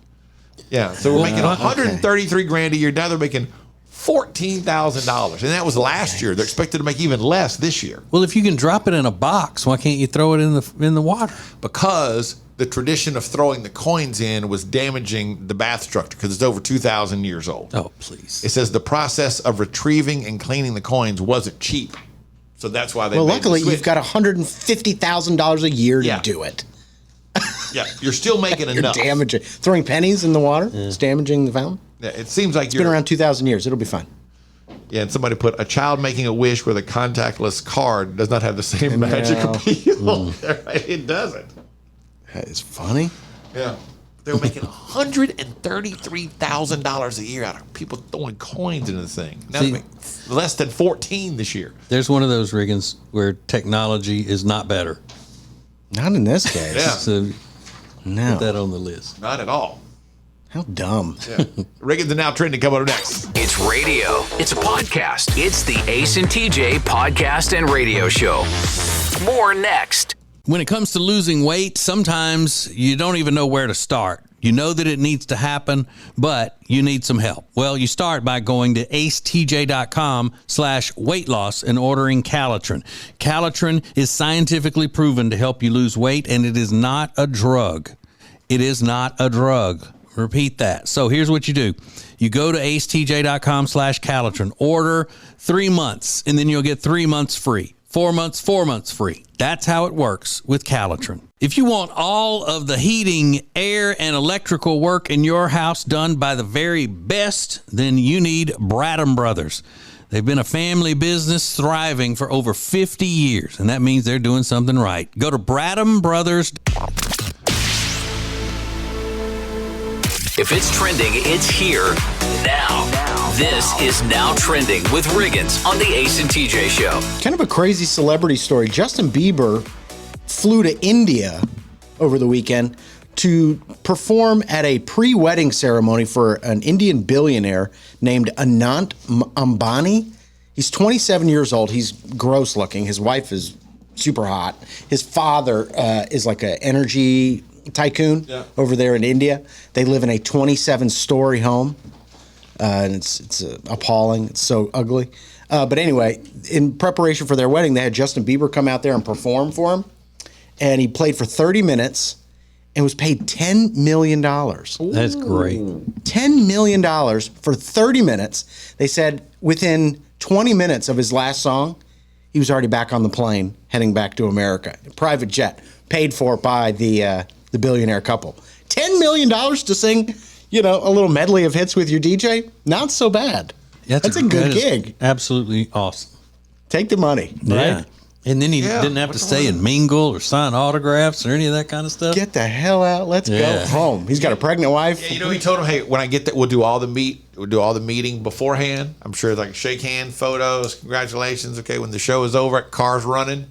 [SPEAKER 4] Yeah, so we're making 133 grand a year. Now they're making $14,000, and that was last year. They're expected to make even less this year.
[SPEAKER 5] Well, if you can drop it in a box, why can't you throw it in the water?
[SPEAKER 4] Because the tradition of throwing the coins in was damaging the bath structure because it's over 2,000 years old.
[SPEAKER 5] Oh, please.
[SPEAKER 4] It says the process of retrieving and cleaning the coins wasn't cheap, so that's why they.
[SPEAKER 3] Well,
[SPEAKER 4] made
[SPEAKER 3] luckily
[SPEAKER 4] the switch.
[SPEAKER 3] you've got $150,000 a year to do it.
[SPEAKER 4] Yeah, you're still making
[SPEAKER 3] You're
[SPEAKER 4] enough.
[SPEAKER 3] damaging, throwing pennies in the water. It's damaging the fountain.
[SPEAKER 4] Yeah, it seems like
[SPEAKER 3] It's been around 2,000 years. It'll be fine.
[SPEAKER 4] Yeah, and somebody put a child making a wish with a contactless card does not have the same magic appeal. It doesn't.
[SPEAKER 3] That is funny.
[SPEAKER 4] Yeah. They were making $133,000 a year out of people throwing coins into the thing. Now they make less than 14 this year.
[SPEAKER 5] There's one of those, Riggins, where technology is not better.
[SPEAKER 3] Not in this case.
[SPEAKER 4] Yeah.
[SPEAKER 5] So
[SPEAKER 3] No.
[SPEAKER 5] put that on the list.
[SPEAKER 4] Not at all.
[SPEAKER 3] How dumb.
[SPEAKER 4] Yeah. Riggins and Now Trending coming up next.
[SPEAKER 2] It's radio. It's a podcast. It's the Ace and TJ podcast and radio show. More next.
[SPEAKER 5] When it comes to losing weight, sometimes you don't even know where to start. You know that it needs to happen, but you need some help. Well, you start by going to acetj.com/weight loss and ordering Calitrin. Calitrin is scientifically proven to help you lose weight, and it is not a drug. It is not a drug. Repeat that. So here's what you do. You go to acetj.com/Calitrin, order 3 months, and then you'll get 3 months free. 4 months, 4 months free. That's how it works with Calitrin. If you want all of the heating, air, and electrical work in your house done by the very best, then you need Bradham Brothers. They've been a family business thriving for over 50 years, and that means they're doing something right. Go to Bradham Brothers.
[SPEAKER 2] If it's trending, it's here now. This is Now Trending with Riggins on the Ace and TJ Show.
[SPEAKER 3] Kind of a crazy celebrity story. Justin Bieber flew to India over the weekend to perform at a pre-wedding ceremony for an Indian billionaire named Anant Ambani. He's 27 years old. He's gross looking. His wife is super hot. His father is like an energy tycoon over there in India. They live in a 27-story home. And it's appalling. It's so ugly. But anyway, in preparation for their wedding, they had Justin Bieber come out there and perform for him. And he played for 30 minutes and was paid $10 million.
[SPEAKER 5] That's great.
[SPEAKER 3] $10 million for 30 minutes. They said within 20 minutes of his last song, he was already back on the plane heading back to America. Private jet, paid for by the billionaire couple. $10 million to sing, a little medley of hits with your DJ? Not so bad. That's a good gig.
[SPEAKER 5] Absolutely awesome.
[SPEAKER 3] Take the money,
[SPEAKER 5] Yeah.
[SPEAKER 3] right?
[SPEAKER 5] And then he didn't have to stay and mingle or sign autographs or any of that kind of stuff.
[SPEAKER 3] Get the hell out. Let's go home. He's got a pregnant wife.
[SPEAKER 4] Yeah, he told him, hey, when I get that, we'll do all the meeting beforehand. I'm sure like shake hand, photos, congratulations. Okay, when the show is over, car's running.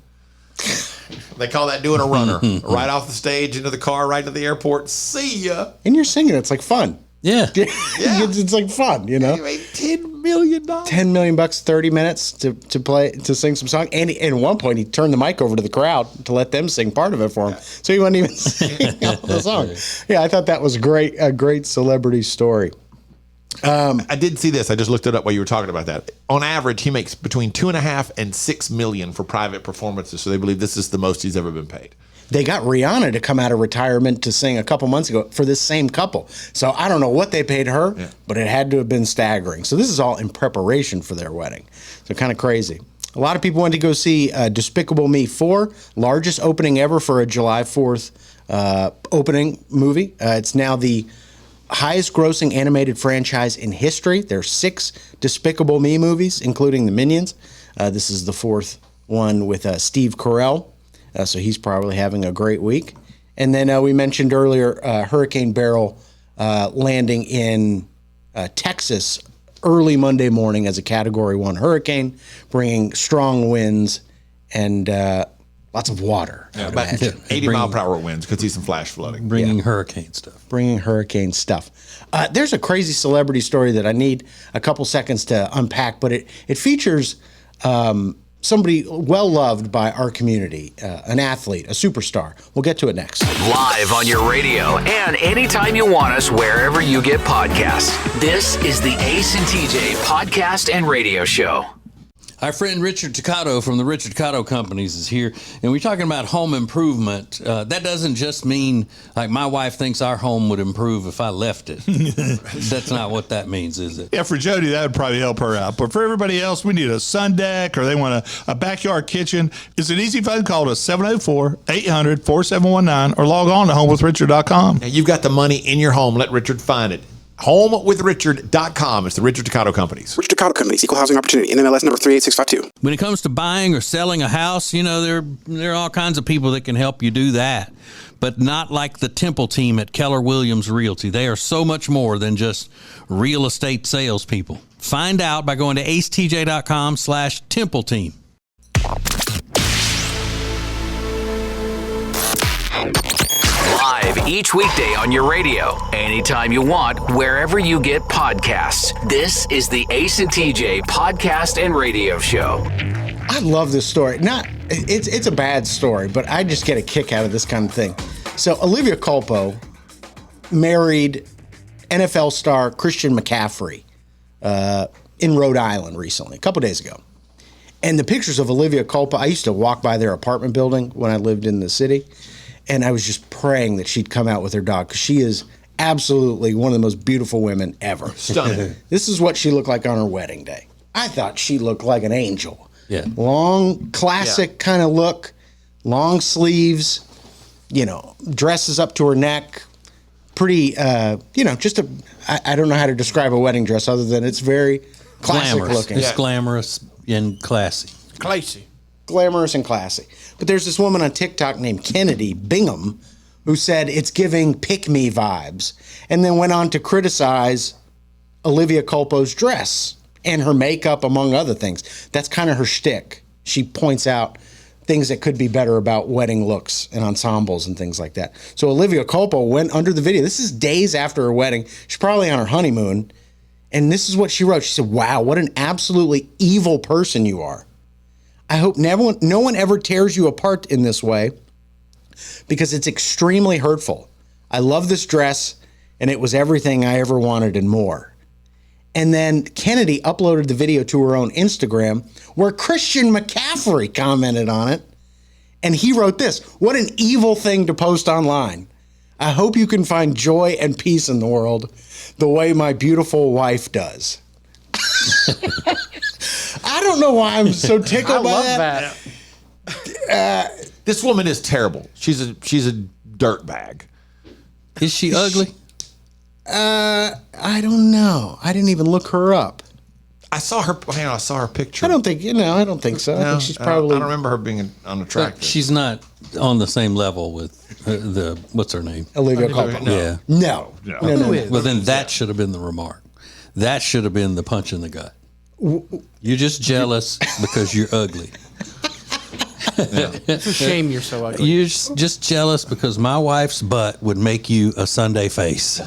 [SPEAKER 4] They call that doing a runner. Right off the stage into the car, right to the airport. See ya.
[SPEAKER 3] And you're singing. It's like fun.
[SPEAKER 5] Yeah.
[SPEAKER 3] It's like fun, you know.
[SPEAKER 4] He made $10 million.
[SPEAKER 3] $10 million, 30 minutes to sing some song. And at one point, he turned the mic over to the crowd to let them sing part of it for him. So he wasn't even singing all the song. Yeah, I thought that was a great celebrity story.
[SPEAKER 4] I did see this. I just looked it up while you were talking about that. On average, he makes between $2.5 and $6 million for private performances. So they believe this is the most he's ever been paid.
[SPEAKER 3] They got Rihanna to come out of retirement to sing a couple months ago for this same couple. So I don't know what they paid her, but it had to have been staggering. So this is all in preparation for their wedding. So kind of crazy. A lot of people went to go see Despicable Me 4, largest opening ever for a July 4th opening movie. It's now the highest grossing animated franchise in history. There are 6 Despicable Me movies, including the Minions. This is the 4th one with Steve Carell. So he's probably having a great week. And then we mentioned earlier Hurricane Beryl landing in Texas early Monday morning as a Category 1 hurricane, bringing strong winds and lots of water.
[SPEAKER 4] Yeah, about 80-mile-per-hour winds. Could see some flash flooding.
[SPEAKER 5] Bringing hurricane stuff.
[SPEAKER 3] There's a crazy celebrity story that I need a couple seconds to unpack, but it features somebody well-loved by our community, an athlete, a superstar. We'll get to it next.
[SPEAKER 2] Live on your radio and anytime you want us, wherever you get podcasts. This is the Ace and TJ Podcast and Radio Show.
[SPEAKER 5] Our friend Richard Toccato from the Richard Toccato Companies is here, and we're talking about home improvement. That doesn't just mean, like, my wife thinks our home would improve if I left it. That's not what that means, is it?
[SPEAKER 7] Yeah, for Jody, that would probably help her out. But for everybody else, we need a sun deck or they want a backyard kitchen. It's an easy phone call to 704-800-4719 or log on to homewithrichard.com.
[SPEAKER 4] Now, you've got the money in your home. Let Richard find it. HomeWithRichard.com. It's the Richard Toccato Companies.
[SPEAKER 8] Richard Toccato Companies, Equal Housing Opportunity, NMLS number 38652.
[SPEAKER 5] When it comes to buying or selling a house, you know, there are all kinds of people that can help you do that, but not like the Temple team at Keller Williams Realty. They are so much more than just real estate salespeople. Find out by going to acetj.com/Temple team.
[SPEAKER 2] Live each weekday on your radio, anytime you want, wherever you get podcasts. This is the Ace and TJ Podcast and Radio Show.
[SPEAKER 3] I love this story. It's a bad story, but I just get a kick out of this kind of thing. So Olivia Culpo married NFL star Christian McCaffrey in Rhode Island recently, a couple days ago. And the pictures of Olivia Culpo, I used to walk by their apartment building when I lived in the city, and I was just praying that she'd come out with her dog, because she is absolutely one of the most beautiful women ever.
[SPEAKER 4] Stunning.
[SPEAKER 3] This is what she looked like on her wedding day. I thought she looked like an angel.
[SPEAKER 5] Yeah.
[SPEAKER 3] Long, classic kind of look, long sleeves, dresses up to her neck. Pretty, just I don't know how to describe a wedding dress other than it's very classic looking.
[SPEAKER 5] It's glamorous and classy.
[SPEAKER 3] Glamorous and classy. But there's this woman on TikTok named Kennedy Bingham who said it's giving pick-me vibes, and then went on to criticize Olivia Culpo's dress and her makeup, among other things. That's kind of her shtick. She points out things that could be better about wedding looks and ensembles and things like that. So Olivia Culpo went under the video. This is days after her wedding. She's probably on her honeymoon. And this is what she wrote. She said, "Wow, what an absolutely evil person you are. I hope no one ever tears you apart in this way, because it's extremely hurtful. I love this dress, and it was everything I ever wanted and more." And then Kennedy uploaded the video to her own Instagram, where Christian McCaffrey commented on it. And he wrote this: "What an evil thing to post online. I hope you can find joy and peace in the world the way my beautiful wife does." I don't know why I'm so tickled by that.
[SPEAKER 4] This woman is terrible. She's a dirtbag.
[SPEAKER 5] Is she ugly?
[SPEAKER 3] I don't know. I didn't even look her up.
[SPEAKER 4] I saw her picture.
[SPEAKER 3] I don't think so. I think she's probably.
[SPEAKER 4] I don't remember her being unattractive.
[SPEAKER 5] She's not on the same level with what's her name?
[SPEAKER 3] Olivia Culpo.
[SPEAKER 5] Yeah.
[SPEAKER 3] No.
[SPEAKER 5] Well, then that should have been the remark. That should have been the punch in the gut. You're just jealous because you're ugly.
[SPEAKER 6] It's a shame you're so ugly.
[SPEAKER 5] You're just jealous because my wife's butt would make you a Sunday face.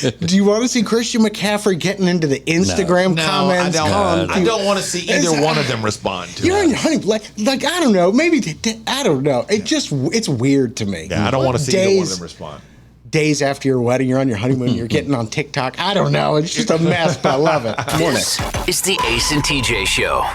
[SPEAKER 3] Do you want to see Christian McCaffrey getting into the Instagram comments?
[SPEAKER 4] I don't want to see either one of them respond to
[SPEAKER 3] You're
[SPEAKER 4] it.
[SPEAKER 3] on your honeymoon. Like I don't know. Maybe I don't know. It's weird to me.
[SPEAKER 4] Yeah, I don't want to see either one of them respond.
[SPEAKER 3] Days after your wedding, you're on your honeymoon, you're getting on TikTok. I don't know. It's just a mess, but I love it. Morning.
[SPEAKER 2] This is the Ace and TJ Show.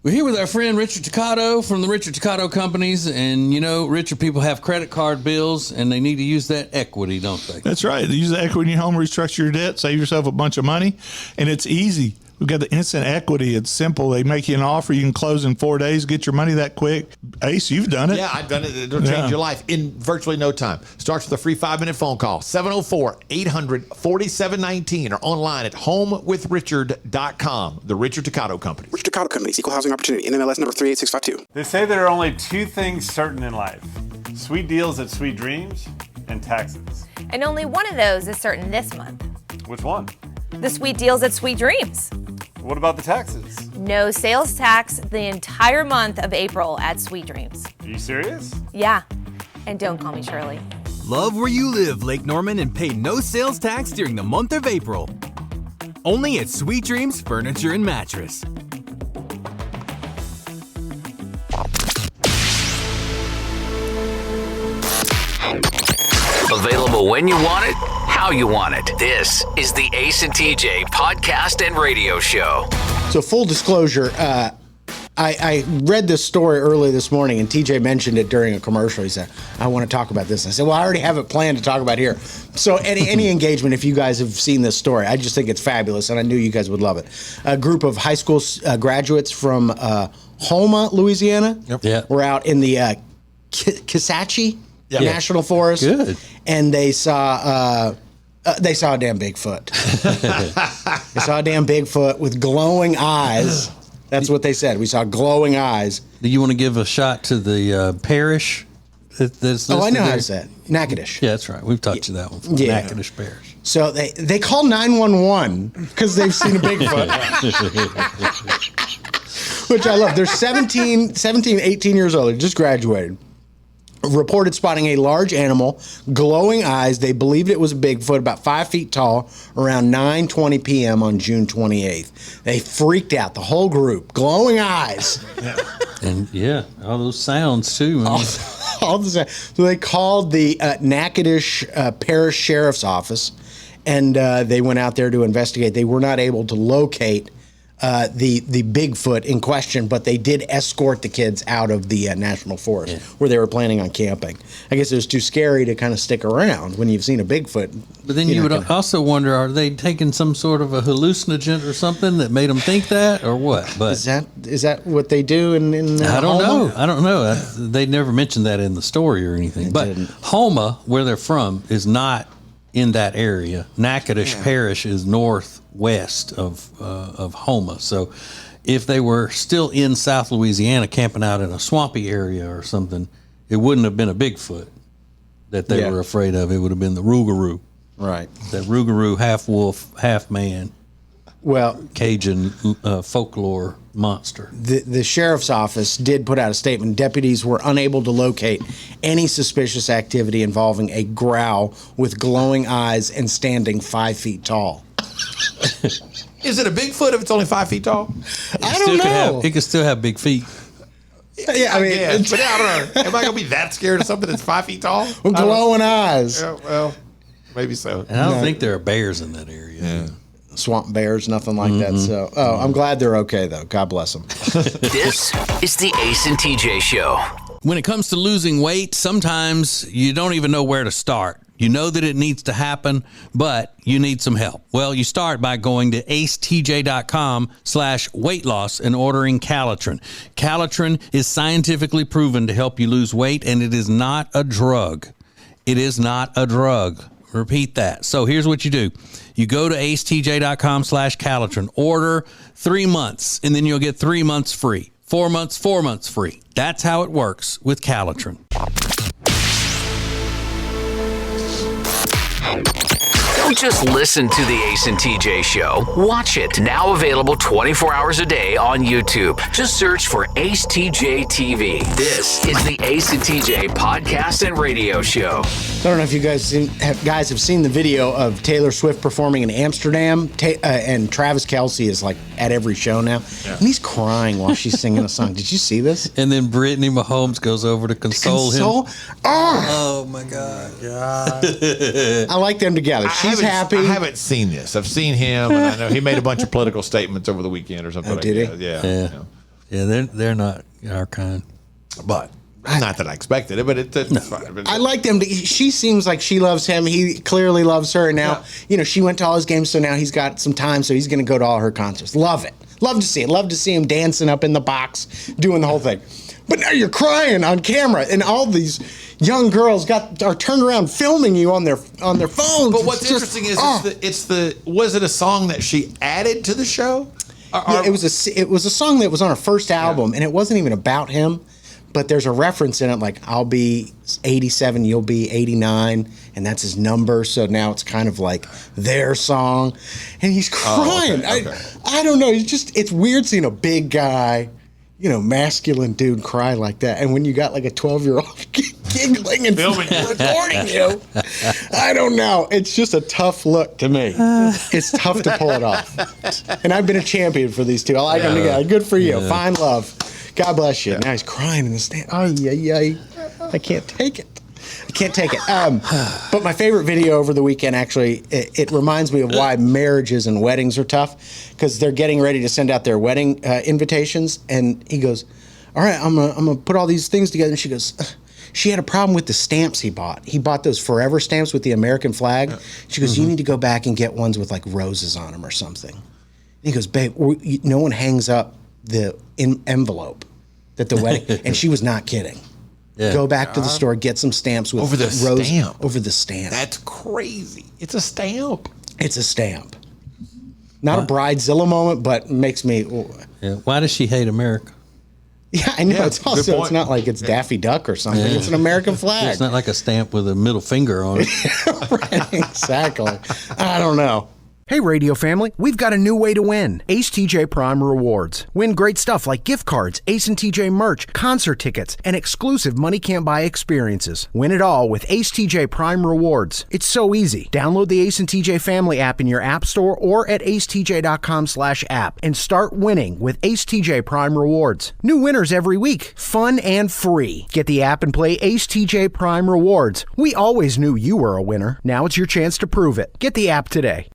[SPEAKER 5] We're here with our friend Richard Toccato from the Richard Toccato Companies. And, you know, Richard, people have credit card bills and they need to use that equity, don't they?
[SPEAKER 7] That's right. Use the equity in your home, restructure your debt, save yourself a bunch of money. And it's easy. We've got the instant equity. It's simple. They make you an offer. You can close in 4 days, get your money that quick. Ace, you've done it.
[SPEAKER 4] Yeah, I've done it. It'll change your life in virtually no time. Starts with a free 5-minute phone call, 704-800-4719, or online at homewithrichard.com. The Richard Toccato Company.
[SPEAKER 8] Richard Toccato Companies, Equal Housing Opportunity, NMLS number 38652.
[SPEAKER 12] They say there are only two things certain in life: sweet deals at Sweet Dreams and taxes.
[SPEAKER 13] And only one of those is certain this month.
[SPEAKER 12] Which one?
[SPEAKER 13] The sweet deals at Sweet Dreams.
[SPEAKER 12] What about the taxes?
[SPEAKER 13] No sales tax the entire month of April at Sweet Dreams.
[SPEAKER 12] Are you serious?
[SPEAKER 13] Yeah. And don't call me Shirley.
[SPEAKER 14] Love where you live, Lake Norman, and pay no sales tax during the month of April. Only at Sweet Dreams Furniture and Mattress.
[SPEAKER 2] Available when you want it, how you want it. This is the Ace and TJ podcast and radio show.
[SPEAKER 3] So full disclosure, I read this story early this morning, and TJ mentioned it during a commercial. He said, I want to talk about this. I said, well, I already have it planned to talk about here. So any engagement, if you guys have seen this story, I just think it's fabulous, and I knew you guys would love it. A group of high school graduates from Houma, Louisiana, were out in the Kisatchie National Forest.
[SPEAKER 5] Good.
[SPEAKER 3] And they saw a damn Bigfoot. They saw a damn Bigfoot with glowing eyes. That's what they said. We saw glowing eyes.
[SPEAKER 5] Do you want to give a shot to the parish? That's
[SPEAKER 3] I know how to say it. Natchitoches.
[SPEAKER 5] Yeah, that's right. We've taught you that one.
[SPEAKER 3] Yeah.
[SPEAKER 5] Natchitoches Parish.
[SPEAKER 3] So they call 911 because they've seen a Bigfoot. Which I love. They're 17, 18 years old. They just graduated. Reported spotting a large animal, glowing eyes. They believed it was a Bigfoot, about 5 feet tall, around 9:20 p.m. on June 28th. They freaked out, the whole group. Glowing eyes.
[SPEAKER 5] And all those sounds too. Man.
[SPEAKER 3] All the sounds. So they called the Natchitoches Parish Sheriff's Office, and they went out there to investigate. They were not able to locate the Bigfoot in question, but they did escort the kids out of the national forest where they were planning on camping. I guess it was too scary to kind of stick around when you've seen a Bigfoot.
[SPEAKER 5] But then you would also wonder, are they taking some sort of a hallucinogen or something that made them think that, or what? But
[SPEAKER 3] is that what they do in
[SPEAKER 5] I don't
[SPEAKER 3] Houma?
[SPEAKER 5] know. I don't know. They never mentioned that in the story or anything. But Houma, where they're from, is not in that area. Natchitoches Parish is northwest of Houma. So if they were still in South Louisiana camping out in a swampy area or something, it wouldn't have been a Bigfoot that they were afraid of. It would have been the Rougarou.
[SPEAKER 3] Right.
[SPEAKER 5] That Rougarou, half wolf, half man.
[SPEAKER 3] Well,
[SPEAKER 5] Cajun folklore monster.
[SPEAKER 3] The sheriff's office did put out a statement. Deputies were unable to locate any suspicious activity involving a growl with glowing eyes and standing 5 feet tall.
[SPEAKER 4] Is it a Bigfoot if it's only 5 feet tall?
[SPEAKER 3] I don't know.
[SPEAKER 5] It could still have big feet.
[SPEAKER 3] Yeah, I mean,
[SPEAKER 4] but I don't know. Am I going to be that scared of something that's 5 feet tall?
[SPEAKER 3] With glowing eyes.
[SPEAKER 4] Yeah, well, maybe so.
[SPEAKER 5] And I don't think there are bears in that area.
[SPEAKER 3] Yeah. Swamp bears, nothing like that. So, I'm glad they're okay, though. God bless them.
[SPEAKER 2] This is the Ace and TJ Show.
[SPEAKER 5] When it comes to losing weight, sometimes you don't even know where to start. You know that it needs to happen, but you need some help. Well, you start by going to acetj.com/weight loss and ordering Calitrin. Calitrin is scientifically proven to help you lose weight, and it is not a drug. It is not a drug. Repeat that. So here's what you do. You go to acetj.com/Calitrin, order 3 months, and then you'll get 3 months free. 4 months, 4 months free. That's how it works with Calitrin.
[SPEAKER 2] Don't just listen to the Ace and TJ Show. Watch it. Now available 24 hours a day on YouTube. Just search for Ace TJ TV. This is the Ace and TJ podcast and radio show.
[SPEAKER 3] I don't know if you guys have seen the video of Taylor Swift performing in Amsterdam, and Travis Kelce is like at every show now, and he's crying while she's singing a song. Did you see this?
[SPEAKER 5] And then Brittany Mahomes goes over to console him.
[SPEAKER 3] Oh
[SPEAKER 5] my God.
[SPEAKER 3] I like them together. She's happy.
[SPEAKER 4] I haven't seen this. I've seen him, and I know he made a bunch of political statements over the weekend or something.
[SPEAKER 3] Oh, did he?
[SPEAKER 5] Yeah, they're not our kind.
[SPEAKER 4] But not that I expected it, but it's fine.
[SPEAKER 3] I like them. She seems like she loves him. He clearly loves her. And now, she went to all his games, so now he's got some time, so he's going to go to all her concerts. Love it. Love to see it. Love to see him dancing up in the box, doing the whole thing. But now you're crying on camera, and all these young girls are turned around filming you on their phones.
[SPEAKER 4] But what's interesting is was it a song that she added to the show?
[SPEAKER 3] It was a song that was on her first album, and it wasn't even about him. But there's a reference in it, like, I'll be 87, you'll be 89, and that's his number. So now it's kind of like their song. And he's crying.
[SPEAKER 4] Okay.
[SPEAKER 3] I don't know. It's weird seeing a big guy, masculine dude cry like that. And when you got like a 12-year-old giggling and recording you, I don't know. It's just a tough look to me. It's tough to pull it off. And I've been a champion for these two. I like them together. Good for you. Yeah. Fine love. God bless you. Yeah. Now he's crying in the stand. I can't take it. But my favorite video over the weekend, actually, it reminds me of why marriages and weddings are tough, because they're getting ready to send out their wedding invitations, and he goes, all right, I'm gonna put all these things together. And she goes, she had a problem with the stamps he bought. He bought those forever stamps with the American flag. She goes, you need to go back and get ones with like roses on them or something. And he goes, babe, no one hangs up the envelope that the wedding, and she was not kidding. Yeah. Go back to the store, get some stamps with
[SPEAKER 4] over the stamp.
[SPEAKER 3] Over the stamp.
[SPEAKER 4] That's crazy. It's a stamp.
[SPEAKER 3] It's a stamp. Not a bridezilla moment, but makes me.
[SPEAKER 5] Yeah. Why does she hate America?
[SPEAKER 3] Yeah, I know. It's also, it's not like it's Daffy Duck or something. Yeah. It's an American flag.
[SPEAKER 5] It's not like a stamp with a middle finger on it.
[SPEAKER 3] Right, exactly. I don't know.
[SPEAKER 1] Hey, radio family, we've got a new way to win. Ace TJ Prime Rewards. Win great stuff like gift cards, Ace and TJ merch, concert tickets, and exclusive money can't buy experiences. Win it all with Ace TJ Prime Rewards. It's so easy. Download the Ace and TJ family app in your app store or at acetj.com/app and start winning with Ace TJ Prime Rewards. New winners every week. Fun and free. Get the app and play Ace TJ Prime Rewards. We always knew you were a winner. Now it's your chance to prove it. Get the app today.